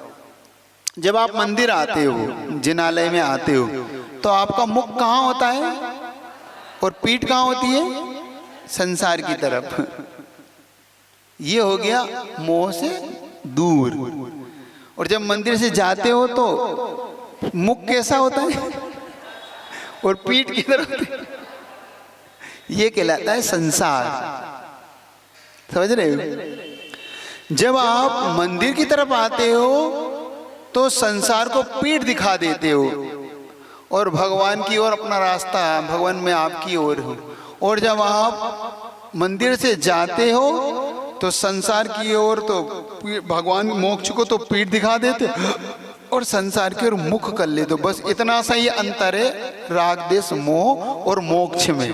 जब आप मंदिर आते हो, जिनालय में आते हो, तो आपका मुख कहाँ होता है और पीठ कहाँ होती है? संसार की तरफ। ये हो गया मोह से दूर। और जब मंदिर से जाते हो तो मुख कैसा होता है और पीठ किधर होती है? ये कहलाता है संसार। समझ रहे हो? जब आप मंदिर की तरफ आते हो तो संसार को पीठ दिखा देते हो और भगवान की ओर अपना रास्ता, भगवान में आपकी ओर हो। और जब आप मंदिर से जाते हो तो संसार की ओर, तो भगवान मोक्ष को तो पीठ दिखा देते और संसार की ओर मुख कर ले। तो बस इतना सा ही अंतर है राग देश मोह और मोक्ष में।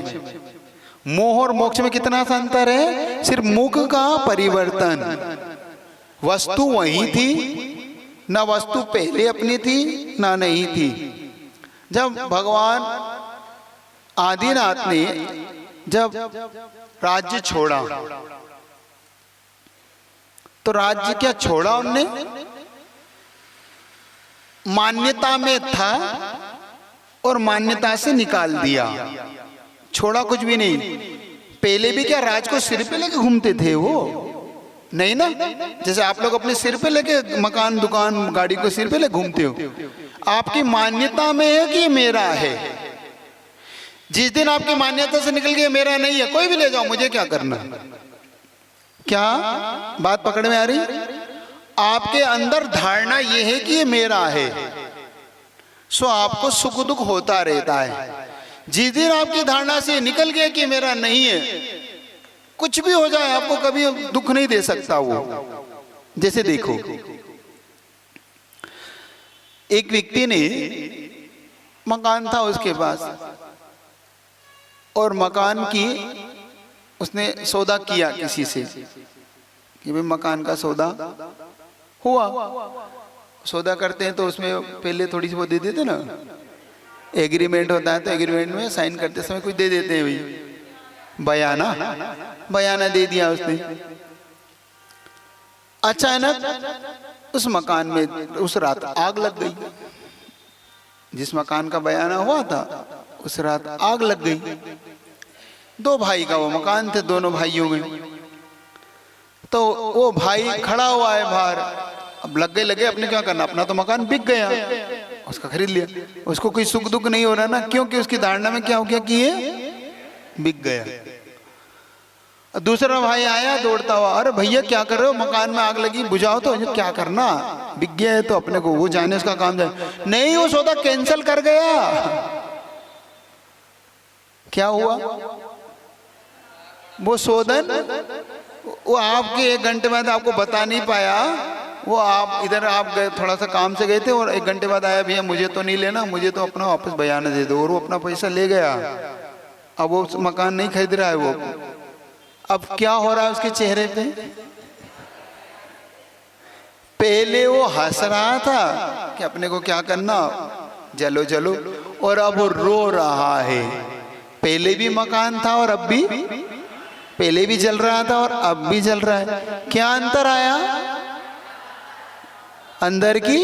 मोह और मोक्ष में कितना सा अंतर है? सिर्फ मुख का परिवर्तन। वस्तु वही थी, ना वस्तु पहले अपनी थी ना नहीं थी। जब भगवान आदिनाथ ने जब राज्य छोड़ा, तो राज्य क्या छोड़ा उनने? मान्यता में था और मान्यता से निकाल दिया। छोड़ा कुछ भी नहीं। पहले भी क्या राज को सिर पे लेके घूमते थे वो? नहीं ना। जैसे आप लोग अपने सिर पे लेके मकान, दुकान, गाड़ी को सिर पे लेके घूमते हो। आपकी मान्यता में है कि ये मेरा है। जिस दिन आपकी मान्यता से निकल गया मेरा नहीं है, कोई भी ले जाओ, मुझे क्या करना? क्या बात पकड़ में आ रही? आपके अंदर धारणा ये है कि ये मेरा है, सो आपको सुख दुख होता रहता है। जिस दिन आपकी धारणा से निकल गया कि मेरा नहीं है, कुछ भी हो जाए आपको कभी दुख नहीं दे सकता वो। जैसे देखो, एक व्यक्ति ने मकान था उसके पास, और मकान की उसने सौदा किया किसी से कि भाई मकान का सौदा हुआ। सौदा करते हैं तो उसमें पहले थोड़ी सी वो दे देते ना, एग्रीमेंट होता है, तो एग्रीमेंट में साइन करते समय कुछ दे देते हैं भाई, बयाना दे दिया उसने। अचानक उस मकान में उस रात आग लग गई। जिस मकान का बयाना हुआ था उस रात आग लग गई। 2 भाई का वो मकान थे, दोनों भाइयों में। तो वो भाई खड़ा हुआ है बाहर, अब लगे अपने क्या करना, अपना तो मकान बिक गया, उसका खरीद लिया। उसको कोई सुख दुख नहीं हो रहा ना, क्योंकि उसकी धारणा में क्या हो गया कि ये बिक गया। दूसरा भाई आया दौड़ता हुआ, अरे भैया क्या कर रहे हो, मकान में आग लगी, बुझाओ। तो क्या करना, बिक गया है तो अपने को वो जाने, उसका काम जाए। नहीं, वो सौदा कैंसिल कर गया। क्या हुआ? वो सौदन वो आपके 1 घंटे बाद आपको बता नहीं पाया। वो आप इधर आप गए, थोड़ा सा काम से गए थे, और 1 घंटे बाद आया, भैया मुझे तो नहीं लेना, मुझे तो अपना वापस बयाना दे दो। और वो अपना पैसा ले गया। अब वो मकान नहीं खरीद रहा है वो। अब क्या हो रहा है उसके चेहरे पे? पहले वो हंस रहा था कि अपने को क्या करना, जलो जलो, और अब वो रो रहा है। पहले भी मकान था और अब भी, पहले भी जल रहा था और अब भी जल रहा है। क्या अंतर आया? अंदर की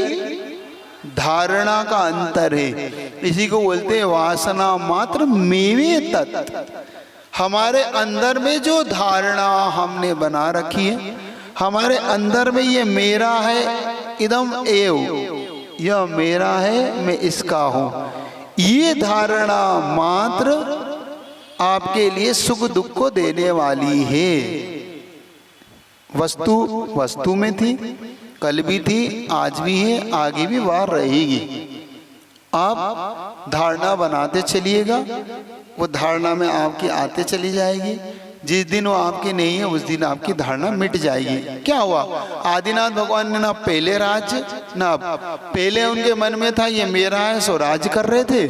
धारणा का अंतर है। इसी को बोलते हैं वासना मात्र मेवे तत्। हमारे अंदर में जो धारणा हमने बना रखी है, हमारे अंदर में ये मेरा है, इदम एव, यह मेरा है, मैं इसका हूँ, ये धारणा मात्र आपके लिए सुख दुख को देने वाली है। वस्तु वस्तु में थी, कल भी थी, आज भी है, आगे भी वह रहेगी। आप धारणा बनाते चलिएगा, वो धारणा में आपकी आते चली जाएगी। जिस दिन वो आपकी नहीं है उस दिन आपकी धारणा मिट जाएगी। क्या हुआ, आदिनाथ भगवान ने ना पहले राज्य, ना पहले उनके मन में था ये मेरा है, सो राज्य कर रहे थे,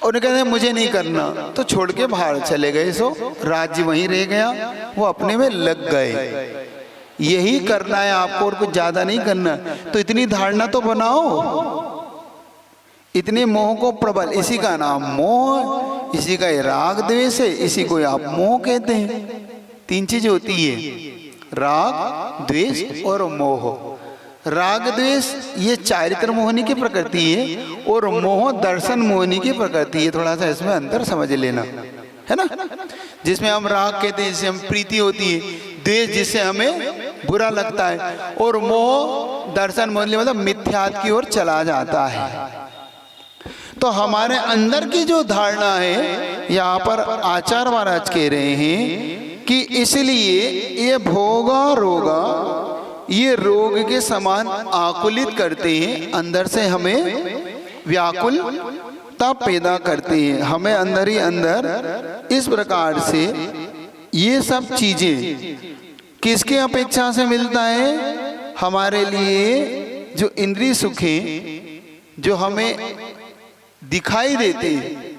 और कहते हैं मुझे नहीं करना, तो छोड़ के बाहर चले गए, सो राज्य वहीं रह गया, वो अपने में लग गए। यही करना है आपको और कुछ ज्यादा नहीं करना। तो इतनी धारणा तो बनाओ, इतने मोह को प्रबल, इसी का नाम मोह, इसी का राग द्वेष है, इसी को आप मोह कहते हैं। तीन चीज होती है, राग द्वेष और मोह। राग द्वेष ये चारित्र मोहनी की प्रकृति है, और मोह दर्शन मोहनी की प्रकृति है। थोड़ा सा इसमें अंतर समझ लेना, है ना। जिसमें हम राग कहते हैं, जिससे हम प्रीति होती है, द्वेष जिससे हमें बुरा लगता है, और मोह दर्शन मोहनी मतलब मिथ्यात्व की ओर चला जाता है। तो हमारे अंदर की जो धारणा है, यहाँ पर आचार्य महाराज कह रहे हैं कि इसलिए ये भोगा रोगा ये रोग के समान आकुलित करते हैं, अंदर से हमें व्याकुलता पैदा करते हैं। हमें अंदर ही अंदर इस प्रकार से ये सब चीजें किसके अपेक्षा से मिलता है, हमारे लिए जो इंद्रिय सुख हैं, जो हमें दिखाई देते हैं,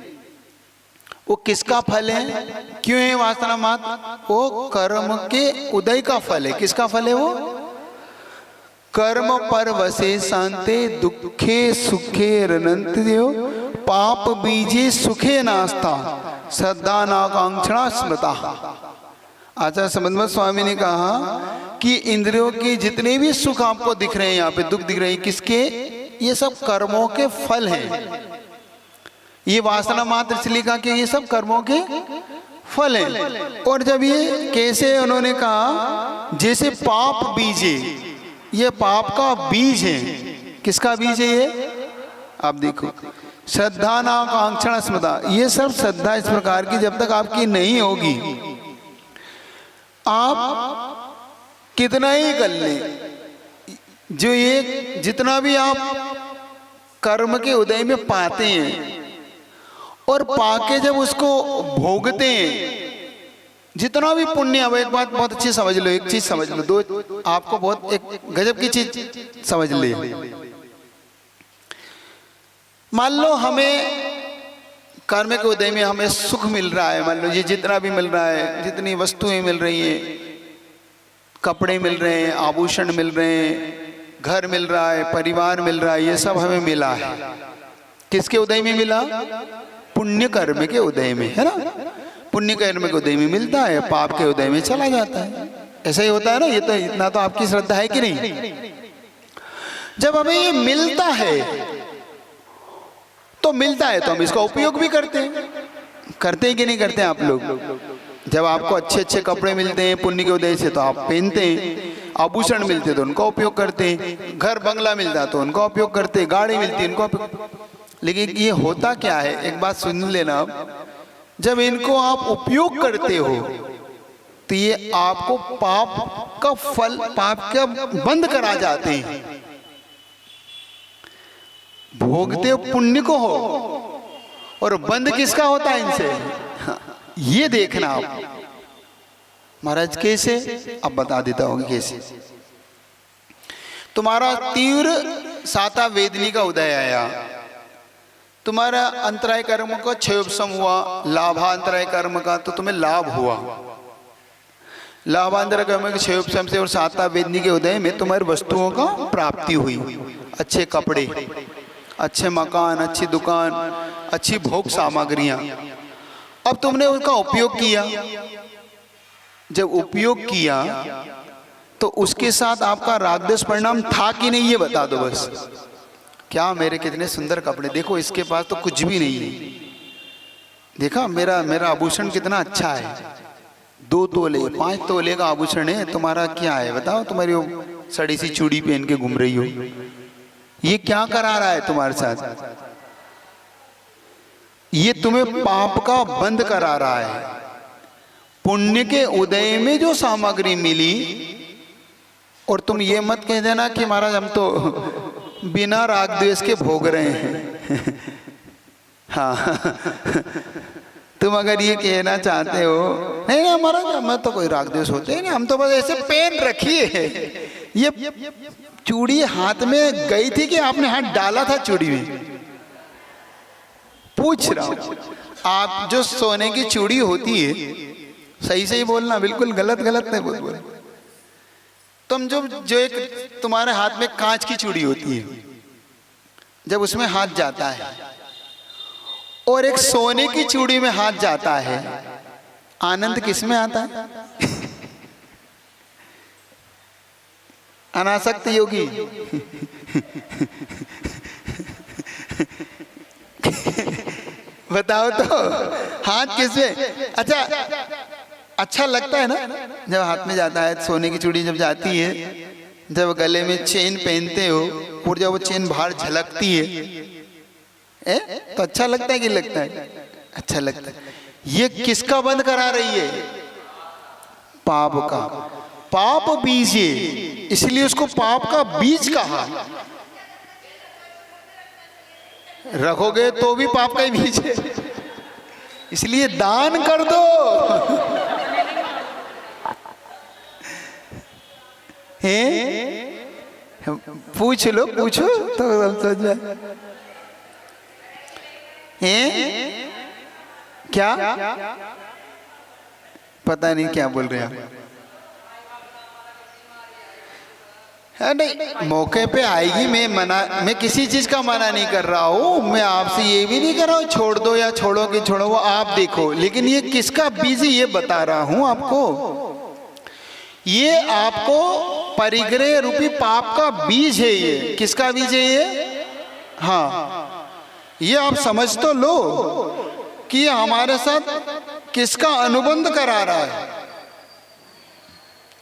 वो किसका फल है, क्यों है वासना मात्र, वो कर्म के उदय का फल है। किसका फल है वो, कर्म पर वसे शांते दुखे सुखे रनंत देव पाप बीजे सुखे नास्ता श्रद्धा नाकांक्षणा स्मृता। आचार्य संबंध स्वामी ने कहा कि इंद्रियों के जितने भी सुख आपको दिख रहे हैं, यहाँ पे दुख दिख रहे हैं, किसके, ये सब कर्मों के फल हैं। ये वासना मात्र इसलिए कहा कि ये सब कर्मों के फल हैं। और जब ये कैसे उन्होंने कहा, जैसे पाप बीजे, ये पाप का बीज है। किसका बीज है ये, आप देखो, श्रद्धा नाकांक्षणा स्मृता। ये सब श्रद्धा इस प्रकार की जब तक आपकी नहीं होगी, आप कितना ही कर लें, जो ये जितना भी आप कर्म के उदय में पाते हैं और पाके जब उसको भोगते हैं, जितना भी पुण्य। अब एक बात बहुत अच्छी समझ लो, एक चीज समझ लो, दो आपको बहुत एक गजब की चीज समझ ले। मान लो हमें कर्म के उदय में हमें सुख मिल रहा है, मान लो ये जितना भी मिल रहा है, जितनी वस्तुएं मिल रही हैं, कपड़े मिल रहे हैं, आभूषण मिल रहे हैं, घर मिल रहा है, परिवार मिल रहा है, ये सब हमें मिला है। किसके उदय में मिला, पुण्य कर्म के उदय में, है ना। पुण्य कर्म के उदय में मिलता है, पाप के उदय में चला जाता है। ऐसा ही होता है ना। ये तो इतना तो आपकी श्रद्धा है कि नहीं। जब हमें ये मिलता है तो हम इसका उपयोग भी करते हैं कि नहीं करते हैं आप लोग। जब आपको अच्छे अच्छे कपड़े मिलते हैं पुण्य के उदय से तो आप पहनते हैं, आभूषण मिलते तो उनका उपयोग करते हैं, घर बंगला मिलता तो उनका उपयोग करते हैं, गाड़ी मिलती है उनका उपयोग। लेकिन ये होता क्या है, एक बात सुन लेना, जब इनको आप उपयोग करते हो तो ये आपको पाप का फल, पाप का बंद करा जाते हैं। भोगते हो पुण्य को हो, और बंद किसका होता है इनसे, ये देखना आप। महाराज कैसे, अब बता देता हूँ कैसे। तुम्हारा तीव्र साता वेदनी का उदय आया, तुम्हारा अंतराय कर्म का क्षयोपशम हुआ, लाभांतराय कर्म का तो तुम्हें लाभ हुआ। लाभांतर कर्म के क्षयोपशम से और साता वेदनी के उदय में तुम्हारी वस्तुओं का प्राप्ति हुई, अच्छे कपड़े, अच्छे मकान, अच्छी दुकान, अच्छी भोग सामग्रियां। अब तुमने उनका उपयोग किया, जब उपयोग किया तो उसके साथ आपका रागद्वेष परिणाम था कि नहीं, ये बता दो बस। क्या मेरे कितने सुंदर कपड़े, देखो इसके पास तो कुछ भी नहीं है, देखा मेरा आभूषण कितना अच्छा है, 2 तोले 5 तोले का आभूषण है, तुम्हारा क्या है बताओ, तुम्हारी वो सड़ी सी चूड़ी पहन के घूम रही हो, ये क्या करा रहा है तुम्हारे साथ? ये तुम्हें पाप का बंद करा रहा है। पुण्य के उदय में जो सामग्री मिली, और तुम ये मत कह देना कि महाराज हम तो बिना राग द्वेष के भोग रहे हैं। हाँ, तुम अगर ये कहना चाहते हो नहीं ना महाराज हमें तो कोई राग द्वेष होते ही नहीं, हम तो बस ऐसे पेन रखिए। ये चूड़ी हाथ में गई थी कि आपने हाथ डाला था चूड़ी में? पूछ रहा हूं। आप जो सोने की चूड़ी होती है, सही सही बोलना, बिल्कुल गलत गलत नहीं बोल। तुम जो एक तुम्हारे हाथ में कांच की चूड़ी होती है, जब उसमें हाथ जाता है और एक सोने की चूड़ी में हाथ जाता है, आनंद किस में आता है? अनासक्त योगी बताओ तो, हाथ किस में? अच्छा लगता है ना जब हाथ में जाता है। सोने की चूड़ी जब जाती है, जब गले में चेन पहनते हो और जब वो चेन बाहर झलकती है, तो अच्छा लगता है कि लगता है? अच्छा लगता है। ये किसका बंद करा रही है? पाप का। पाप बीज है, इसलिए उसको पाप का बीज कहा। रखोगे तो भी पाप का ही बीज है, इसलिए दान कर दो। पूछ लो, पूछो तो समझ जाए। क्या पता नहीं क्या बोल रहे हैं आप। नहीं, मौके पे आएगी। मैं किसी चीज का मना नहीं कर रहा हूँ। मैं आपसे ये भी नहीं कर रहा हूँ छोड़ दो या छोड़ो कि छोड़ो, वो आप देखो। लेकिन ये किसका बीज है ये बता रहा हूँ आपको। ये आपको परिग्रह रूपी पाप का बीज है। ये किसका बीज है ये? हाँ, ये आप समझ तो लो कि ये हमारे साथ किसका अनुबंध करा रहा है।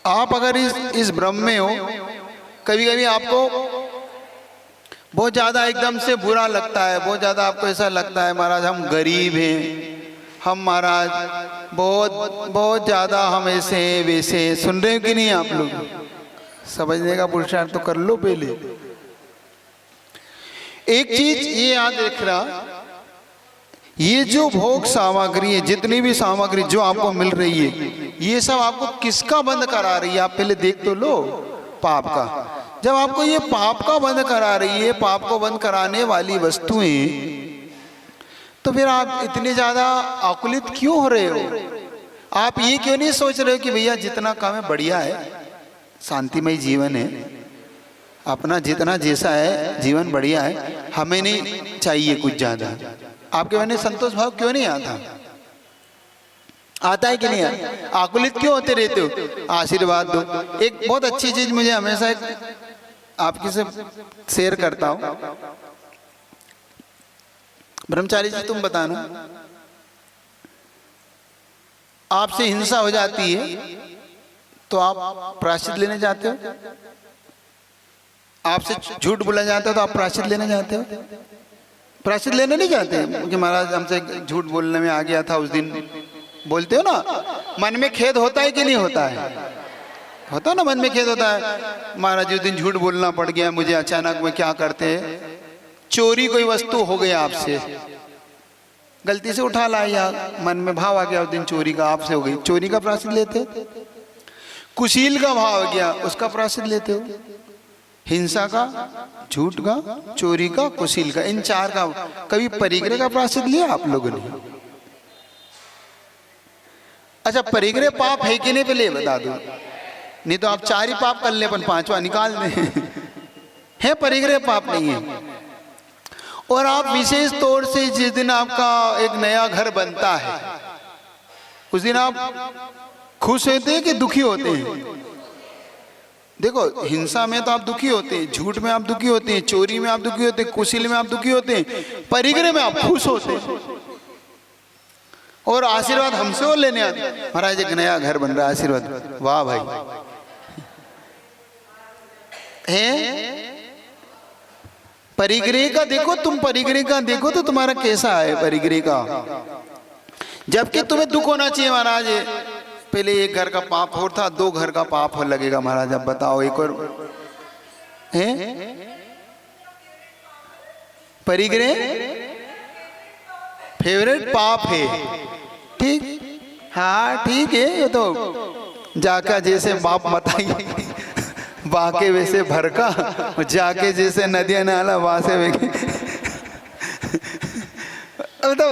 आप अगर इस भ्रम में हो, कभी कभी आपको बहुत ज्यादा एकदम से बुरा लगता है, बहुत ज्यादा आपको ऐसा लगता है महाराज हम गरीब हैं, हम महाराज बहुत बहुत ज्यादा हम ऐसे हैं वैसे। सुन रहे हो कि नहीं आप लोग? समझने का पुरुषार्थ तो कर लो पहले। एक चीज ये याद रखना, ये जो भोग सामग्री है, जितनी भी सामग्री जो आपको मिल रही है, ये सब आपको किसका बंद करा रही है? आप पहले देख तो लो, पाप का। जब आपको ये पाप का बंद करा रही है, पाप को बंद कराने वाली वस्तुएं, तो फिर आप इतने ज्यादा आकुलित क्यों हो रहे हो? आप ये क्यों नहीं सोच रहे हो कि भैया जितना काम है बढ़िया है, शांतिमय जीवन है, अपना जितना जैसा है जीवन बढ़िया है, हमें नहीं चाहिए कुछ ज्यादा। आपके मन में संतोष भाव क्यों नहीं आता? आता है कि नहीं आता? आकुलित क्यों होते रहते हो? आशीर्वाद दो। एक बहुत अच्छी चीज मुझे हमेशा आपके से शेयर करता हूं। ब्रह्मचारी जी तुम बताना, आपसे हिंसा हो जाती है तो आप प्रायश्चित लेने जाते हो? आपसे झूठ बोला जाता है तो आप प्रायश्चित लेने जाते हो? प्रायश्चित लेने नहीं जाते कि महाराज हमसे झूठ बोलने में आ गया था उस दिन, बोलते हो ना? मन में खेद होता है कि नहीं होता है? होता है ना, मन में खेद होता है। महाराज उस दिन झूठ बोलना पड़ गया मुझे अचानक। में क्या करते हैं, चोरी कोई वस्तु हो गई आपसे, गलती से उठा लाया, मन में भाव आ गया उस दिन चोरी का, आपसे हो गई, चोरी का प्रायश्चित लेते। कुशील का भाव आ गया, उसका प्रायश्चित लेते हो। हिंसा का, झूठ का, चोरी का, कुशील का, इन चार का। कभी परिग्रह का प्रायश्चित लिया आप लोगों ने? अच्छा, परिग्रह पाप है कि नहीं पहले बता दो, नहीं तो आप चार ही पाप कर ले, अपन पांचवा निकाल दें। है परिग्रह पाप नहीं है। और आप विशेष तौर से जिस दिन आपका एक नया घर बनता है, उस दिन आप खुश होते हैं कि दुखी होते हैं? देखो, हिंसा में तो आप दुखी होते हैं, झूठ में आप दुखी होते हैं, चोरी में आप दुखी होते हैं, कुशील में आप दुखी होते हैं, परिग्रह में आप खुश होते हैं। और आशीर्वाद हमसे और लेने आते, महाराज एक नया घर बन रहा है, आशीर्वाद। वाह भाई, है परिग्रह का देखो, तुम परिग्रह का देखो तो तुम्हारा कैसा है परिग्रह का। जबकि तुम्हें दुख होना चाहिए महाराज, पहले एक घर का पाप हो था, 2 घर का पाप हो लगेगा महाराज। अब बताओ एक और है परिग्रह फेवरेट पाप है, ठीक। हाँ ठीक है, ये तो जाका जैसे बाप मताई बाके वैसे भरका, जाके जैसे नदिया नाला वहां से तो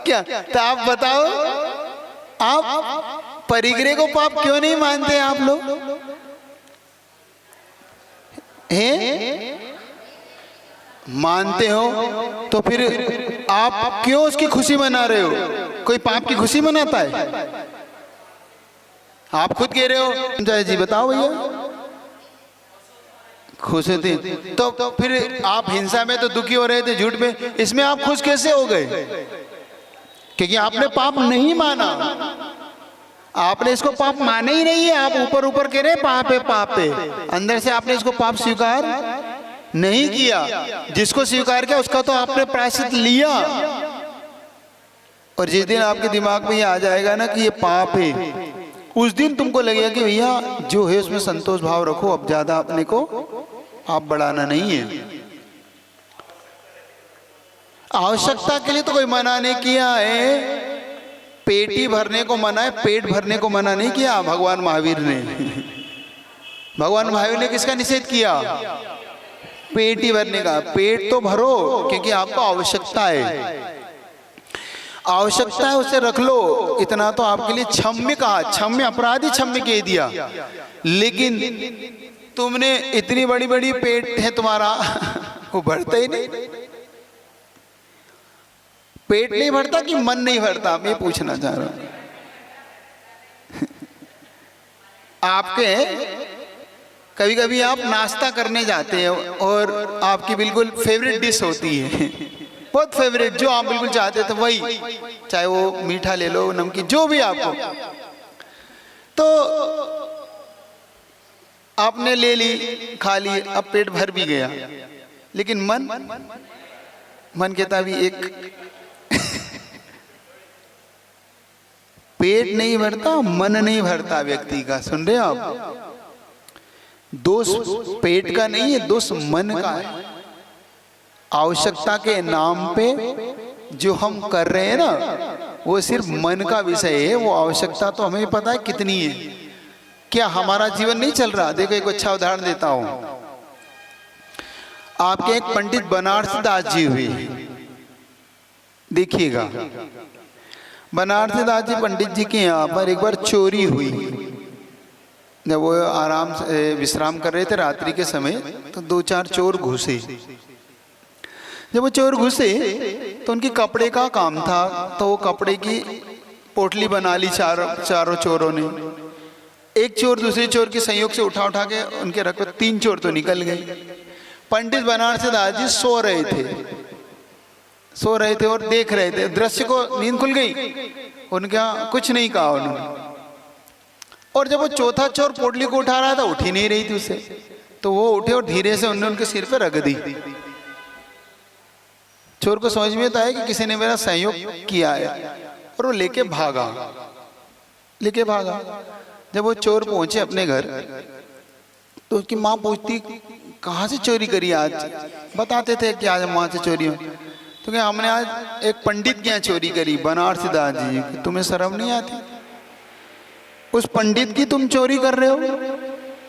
क्या। तो आप बताओ, आप परिग्रह को पाप क्यों नहीं मानते आप लोग हैं? मानते हो तो फिर आप क्यों उसकी खुशी मना रहे हो? कोई पाप की खुशी मनाता है? आप खुद कह रहे हो। जय जी बताओ भैया, खुश थे तो फिर आप हिंसा में तो दुखी हो रहे थे, झूठ में, इसमें आप खुश कैसे हो गए? क्योंकि आपने पाप नहीं माना, आपने इसको पाप माने ही नहीं है। आप ऊपर ऊपर कह रहे पाप है पाप है, अंदर से आपने इसको पाप स्वीकार नहीं किया। जिसको स्वीकार किया उसका तो आपने प्रायश्चित लिया। और जिस दिन आपके दिमाग में ये आ जाएगा ना कि ये पाप है, उस दिन तुमको लगेगा कि भैया जो है उसमें संतोष भाव रखो, अब ज्यादा अपने को पाप बढ़ाना नहीं है। आवश्यकता के लिए तो कोई मना नहीं किया है, पेटी भरने को मना है, पेट भरने को मना नहीं किया भगवान महावीर ने। भगवान महावीर ने किसका निषेध किया? पेट ही भरने का। पेट तो भरो क्योंकि आपको आवश्यकता है, आवश्यकता है उसे रख लो, इतना तो आपके लिए क्षम्य कहा, क्षम्य अपराधी क्षम्य कह दिया। लेकिन तुमने इतनी बड़ी बड़ी पेट है तुम्हारा, वो भरता ही नहीं। पेट नहीं भरता कि मन नहीं भरता, मैं पूछना चाह रहा हूं। आपके कभी कभी आप नाश्ता करने जाते हैं और आपकी बिल्कुल फेवरेट डिश होती है, बहुत फेवरेट, जो आप बिल्कुल चाहते थे वही, चाहे वो मीठा ले लो, नमकीन, जो भी आपको, तो आपने ले ली, खा ली, अब पेट भर भी गया। लेकिन मन कहता भी एक पेट नहीं भरता, मन नहीं भरता व्यक्ति का। सुन रहे हो आप? दोष पेट का नहीं है, दोष मन का है। आवश्यकता के नाम पे जो हम कर रहे हैं ना, वो सिर्फ मन का विषय है। वो आवश्यकता तो हमें पता है कितनी है, क्या हमारा जीवन नहीं चल रहा? देखो एक अच्छा उदाहरण देता हूं। आपके एक पंडित बनारस दास जी हुए, देखिएगा। बनारस दास जी पंडित जी के यहाँ पर एक बार चोरी हुई। जब वो आराम से विश्राम कर रहे थे रात्रि के समय, तो 2-4 चोर घुसे। जब वो चोर घुसे तो उनके कपड़े का काम था, तो वो कपड़े की पोटली बना ली चारों चोरों ने। एक चोर दूसरे चोर के संयोग से उठा के उनके रख, 3 चोर तो निकल गए। पंडित बनारस दास जी सो रहे थे और देख रहे थे दृश्य को, नींद खुल गई उनके यहाँ, कुछ नहीं कहा उन्होंने। और जब वो चौथा चोर पोटली को उठा रहा था, उठ ही नहीं रही थी उसे, तो वो उठे और धीरे से उन्होंने उनके सिर पे रख दी। चोर को समझ में तो आया कि किसी ने मेरा सहयोग किया है, और वो लेके भागा। जब वो चोर पहुंचे अपने घर, तो उसकी माँ पूछती कहाँ से चोरी करी आज? बताते थे कि आज वहां से चोरी हो। तो क्या हमने आज एक पंडित के यहाँ चोरी करी, बनारस दास जी। तुम्हें शर्म नहीं आती? उस पंडित की तुम चोरी कर रहे हो,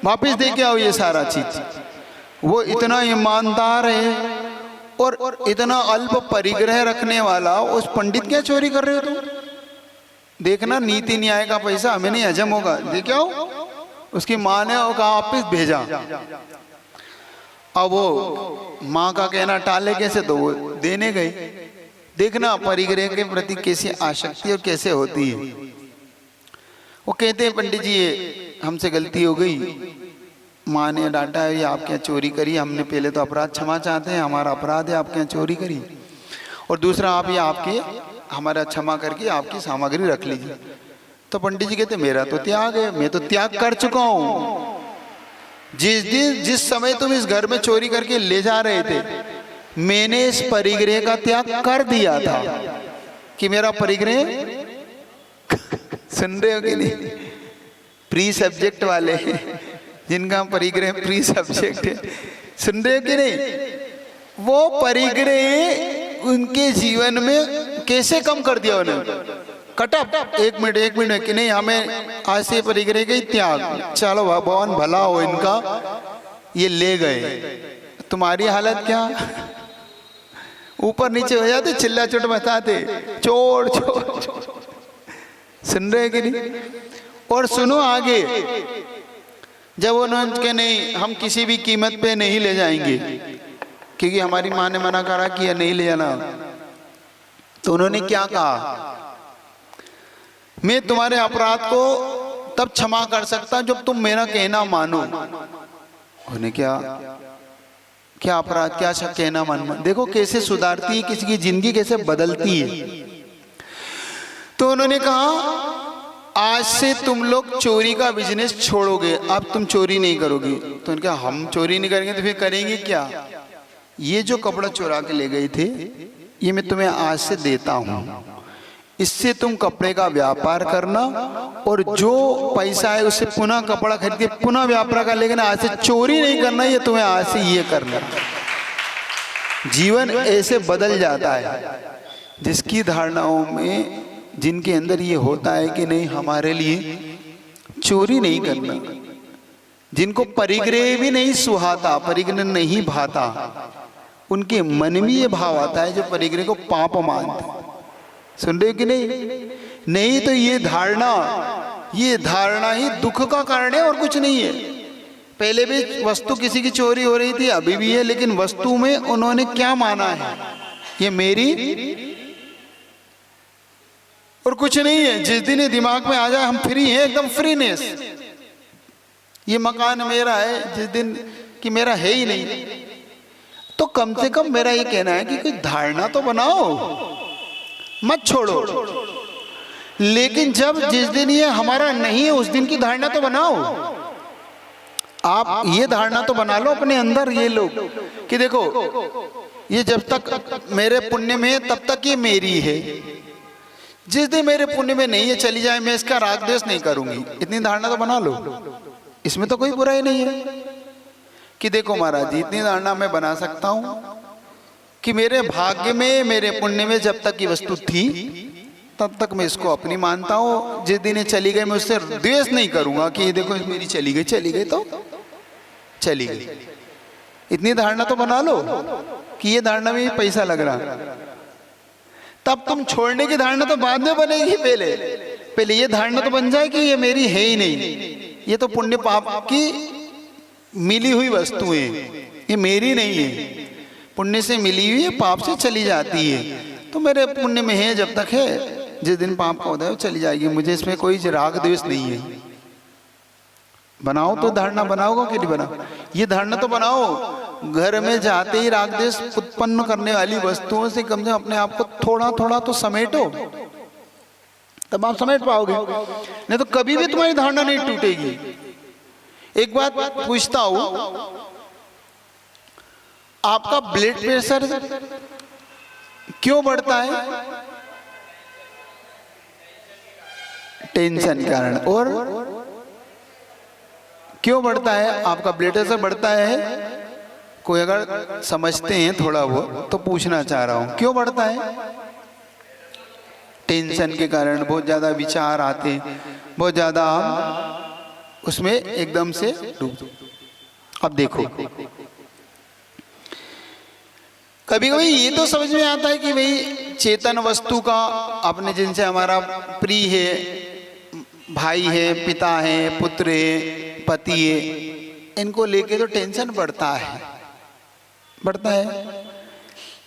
वापिस दे के आओ ये सारा चीज। वो इतना ईमानदार है और इतना अल्प परिग्रह रखने वाला, उस पंडित क्या चोरी कर रहे हो तुम? देखना नीति न्याय का पैसा हमें नहीं हजम होगा, देखे आओ। उसकी माँ ने कहा वापिस भेजा। अब वो माँ का कहना टाले कैसे, तो वो देने गए। देखना परिग्रह के प्रति कैसी आसक्ति और कैसे होती है। वो कहते हैं पंडित जी ये हमसे गलती हो गई, माँ ने डांटा है, ये आपके यहाँ चोरी करी, हमने पहले तो अपराध क्षमा चाहते हैं, हमारा अपराध है आपके यहाँ चोरी करी, और दूसरा आप ये आपके हमारा क्षमा करके आपकी सामग्री रख लीजिए। तो पंडित जी कहते मेरा तो त्याग है, मैं तो त्याग कर चुका हूँ, जिस समय तुम इस घर में चोरी करके ले जा रहे थे, मैंने इस परिग्रह का त्याग कर दिया था कि मेरा परिग्रह सुन रहे हो कि नहीं? प्री सब्जेक्ट वाले जिनका परिग्रह प्री सब्जेक्ट है, सुन रहे हो कि नहीं? वो परिग्रह उनके जीवन में कैसे कम कर दिया उन्होंने? कटअप, एक मिनट कि नहीं, हमें आज से परिग्रह का ही त्याग, चलो भगवान भला हो इनका, ये ले गए। तुम्हारी हालत क्या? ऊपर नीचे हो जाते, चिल्ला चोट मचाते, चोर चोर। सुन रहे कि नहीं? और सुनो आगे, जब उन्होंने कहा नहीं हम किसी भी कीमत पे नहीं ले जाएंगे क्योंकि हमारी माँ ने मना करा कि नहीं ले जाना, तो उन्होंने क्या कहा? मैं तुम्हारे अपराध को तब क्षमा कर सकता जब तुम मेरा कहना मानो। उन्हें क्या अपराध, क्या कहना मानो? देखो कैसे सुधारती है, किसी की जिंदगी कैसे बदलती है। तो उन्होंने कहा आज से तुम लोग चोरी का बिजनेस छोड़ोगे, अब तुम चोरी नहीं करोगे। तो उन्होंने कहा हम चोरी नहीं करेंगे तो फिर करेंगे क्या? ये जो कपड़ा चुरा के ले गए थे, ये मैं तुम्हें आज से देता हूँ, इससे तुम कपड़े का व्यापार करना और जो पैसा है उससे पुनः कपड़ा खरीद के पुनः व्यापार कर, लेकिन आज से चोरी नहीं करना, ये तुम्हें आज से ये करना। जीवन ऐसे बदल जाता है जिसकी धारणाओं में, जिनके अंदर ये होता है कि नहीं हमारे लिए चोरी नहीं करना, जिनको परिग्रह भी नहीं सुहाता, परिग्रह नहीं भाता, उनके मन में ये भाव आता है जो परिग्रह को पाप मानते। सुन रहे हो कि नहीं? नहीं तो ये धारणा ही दुख का कारण है और कुछ नहीं है। पहले भी वस्तु किसी की चोरी हो रही थी, अभी भी है, लेकिन वस्तु में उन्होंने क्या माना है? ये मेरी और कुछ नहीं है। जिस दिन ये दिमाग में आ जाए हम फ्री हैं, एकदम फ्रीनेस, ये मकान मेरा है, जिस दिन कि मेरा है ही नहीं, तो कम से कम मेरा ये कहना है कि कोई धारणा तो बनाओ, मत छोड़ो। लेकिन जब जिस दिन ये हमारा नहीं है उस दिन की धारणा तो बनाओ। आप ये धारणा तो बना लो अपने अंदर, ये लोग कि देखो ये जब तक मेरे पुण्य में है तब तक ये मेरी है, जिस दिन मेरे पुण्य में नहीं है चली जाए, मैं इसका राग द्वेष नहीं करूंगी, इतनी धारणा तो बना लो। इसमें तो कोई बुराई नहीं है कि देखो महाराज जी इतनी धारणा मैं बना सकता हूं कि मेरे भाग्य में, मेरे पुण्य में जब तक ये वस्तु थी तब तक मैं इसको अपनी मानता हूँ, जिस दिन ये चली गई मैं उससे द्वेष नहीं करूंगा कि ये देखो मेरी चली गई तो चली गई। इतनी धारणा तो बना लो कि ये धारणा में पैसा लग रहा, तब तुम छोड़ने की धारणा तो बाद में बनेगी। पहले ये धारणा तो बन जाए कि ये मेरी है ही नहीं, ये तो पुण्य पाप की मिली हुई वस्तुएं, ये मेरी नहीं है, पुण्य से मिली हुई है, पाप से चली जाती है। तो मेरे पुण्य में है जब तक है, जिस दिन पाप का उदय चली जाएगी, मुझे इसमें कोई राग द्वेष नहीं है। बनाओ तो धारणा, बनाओगे कि नहीं बनाओ? ये धारणा तो बनाओ। घर में जाते ही राग द्वेष उत्पन्न करने वाली वस्तुओं से कम से कम अपने आप को थोड़ा थोड़ा तो समेटो, तब आप समेट पाओगे, नहीं तो कभी भी तुम्हारी धारणा नहीं टूटेगी। एक बात पूछता हूं, आपका ब्लड प्रेशर क्यों बढ़ता है? टेंशन के कारण। और क्यों बढ़ता है आपका ब्लड प्रेशर? बढ़ता है, कोई अगर समझते हैं थोड़ा बहुत तो पूछना चाह रहा हूं, क्यों बढ़ता है? टेंशन के कारण, बहुत ज्यादा विचार आते, बहुत ज्यादा उसमें एकदम से डूब। अब देखो कभी कभी ये तो समझ में आता है कि भाई चेतन वस्तु का अपने जिनसे हमारा प्रिय है, भाई है, पिता है, पुत्र है, पति है, इनको लेके तो टेंशन बढ़ता है।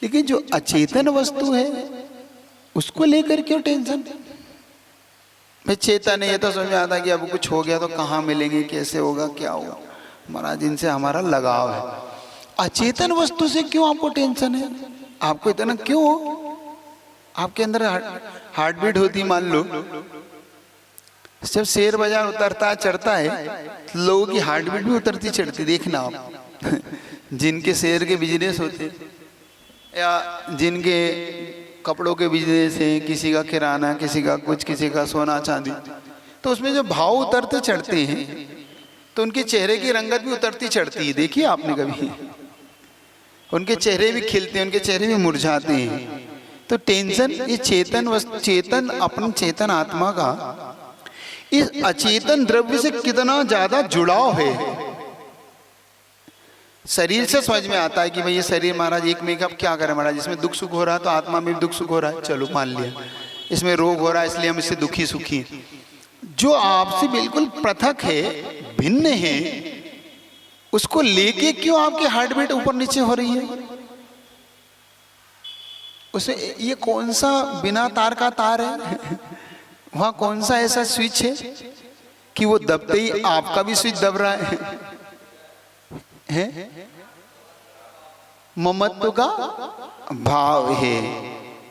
लेकिन जो अचेतन वस्तु है उसको लेकर क्यों टेंशन? भाई चेतन है, ये तो समझ में आता है कि अब कुछ हो गया तो कहाँ मिलेंगे, कैसे होगा, क्या होगा, महाराज इनसे हमारा लगाव है। अचेतन वस्तु से क्यों आपको टेंशन है? आपको इतना क्यों? आपके अंदर हार्ट बीट होती मान लो, जब शेयर बाजार उतरता चढ़ता है तो लोगों की हार्ट बीट भी उतरती चढ़ती, देखना आप। जिनके शेयर के बिजनेस होते या जिनके कपड़ों के बिजनेस हैं, किसी का किराना, किसी का कुछ, किसी का सोना चांदी, तो उसमें जो भाव उतरते चढ़ते हैं तो उनके चेहरे की रंगत भी उतरती चढ़ती है। देखिए आपने कभी, उनके चेहरे भी खिलते हैं, उनके चेहरे भी मुरझाते हैं। तो टेंशन, ये चेतन अपन चेतन आत्मा का इस अचेतन द्रव्य से कितना ज्यादा जुड़ाव है। शरीर से समझ में आता है कि भाई ये शरीर महाराज एक में अब क्या करें महाराज, इसमें दुख सुख हो रहा है तो आत्मा में भी दुख सुख हो रहा है, चलो मान लिया। इसमें रोग हो रहा है इसलिए हम इससे दुखी सुखी। जो आपसे बिल्कुल पृथक है, भिन्न है, उसको लेके क्यों आपकी हार्ट बीट ऊपर नीचे हो रही है? उसे ये कौन सा बिना तार का तार है? वहां कौन सा ऐसा स्विच है कि वो दबते ही आपका भी स्विच दब रहा है? ममत्व का भाव है।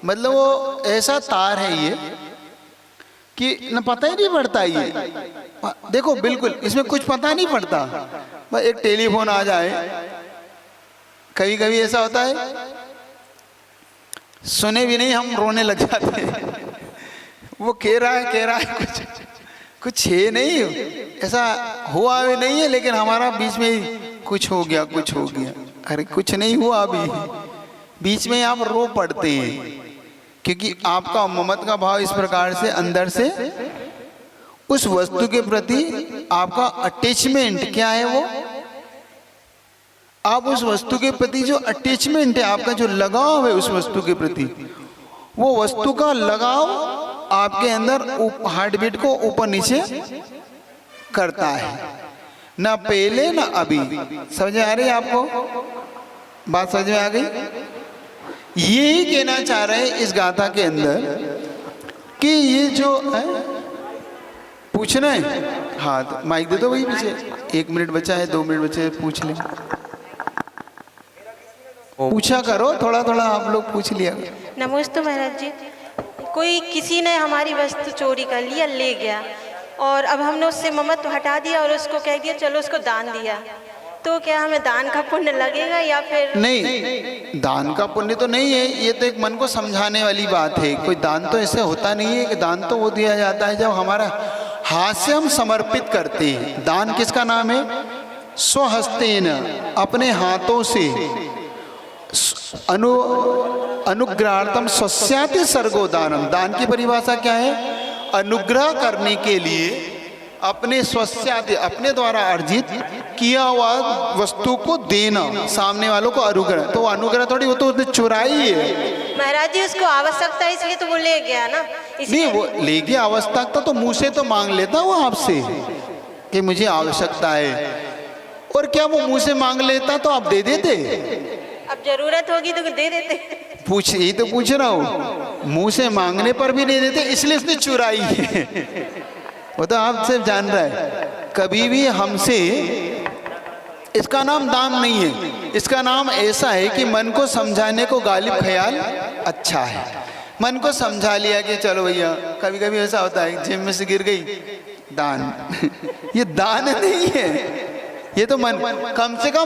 मतलब वो ऐसा तार है ये कि न पता ही नहीं पड़ता। ये देखो बिल्कुल इसमें कुछ पता नहीं पड़ता। बस एक टेलीफोन आ जाए, कभी कभी ऐसा होता है सुने भी नहीं हम रोने लग जाते हैं। वो कह रहा है कुछ है नहीं, ऐसा हुआ भी नहीं है, लेकिन हमारा बीच में ही कुछ हो गया। अरे कुछ नहीं हुआ अभी, बीच में आप रो पड़ते हैं क्योंकि आपका ममत्व का भाव इस प्रकार से अंदर से उस वस्तु के प्रति आपका अटैचमेंट क्या है, वो आप उस वस्तु के प्रति जो अटैचमेंट है, आपका जो लगाव है उस वस्तु के प्रति, वो वस्तु का लगाव आपके अंदर हार्ट बीट को ऊपर नीचे करता है। ना पहले ना अभी। समझ में आ रही है आपको बात? समझ में आ गई? यही कहना चाह रहे हैं इस गाथा के अंदर कि ये जो है पूछना है। हाँ तो माइक दे दो वही पीछे, 1 मिनट बचा है, 2 मिनट बचे हैं, पूछ ले, पूछा करो, थोड़ा थोड़ा आप लोग पूछ लिया। नमस्ते महाराज जी। कोई किसी ने हमारी वस्तु चोरी कर लिया, ले गया, और अब हमने उससे ममत्व हटा दिया और उसको कह दिया चलो उसको दान दिया, तो क्या हमें दान का पुण्य लगेगा या फिर नहीं? दान का पुण्य तो नहीं है, ये तो एक मन को समझाने वाली बात है। कोई दान तो ऐसे होता नहीं है कि दान तो वो दिया जाता है जब हमारा हाथ से हम समर्पित करते हैं। दान किसका नाम है? स्वहस्तेन, अपने हाथों से। अनुग्रहार्थम स्वस्याति सर्गोदानम। दान की परिभाषा क्या है? अनुग्रह करने के लिए अपने स्वस्याति, अपने द्वारा अर्जित किया हुआ वस्तु को देना सामने वालों को। अनुग्रह तो अनुग्रह थोड़ी, वो तो उसने चुराई है महाराज जी। उसको आवश्यकता है इसलिए तो वो ले गया ना। नहीं, वो ले गया आवश्यकता तो मुंह से तो मांग लेता वो आपसे कि मुझे आवश्यकता है, और क्या वो मुंह से मांग लेता तो आप दे देते? अब जरूरत होगी तो दे देते। पूछ, यही तो पूछ रहा हूँ, मुंह से मांगने पर भी नहीं देते, इसलिए उसने चुराई है। वो तो आप सिर्फ जान रहा है। कभी भी हमसे, इसका नाम दान नहीं है, इसका नाम ऐसा है कि मन को समझाने को गालिब ख्याल अच्छा है। मन को समझा लिया कि चलो भैया, कभी कभी ऐसा होता है जिम में से गिर गई, दान। ये दान नहीं है, ये तो मन कम से कम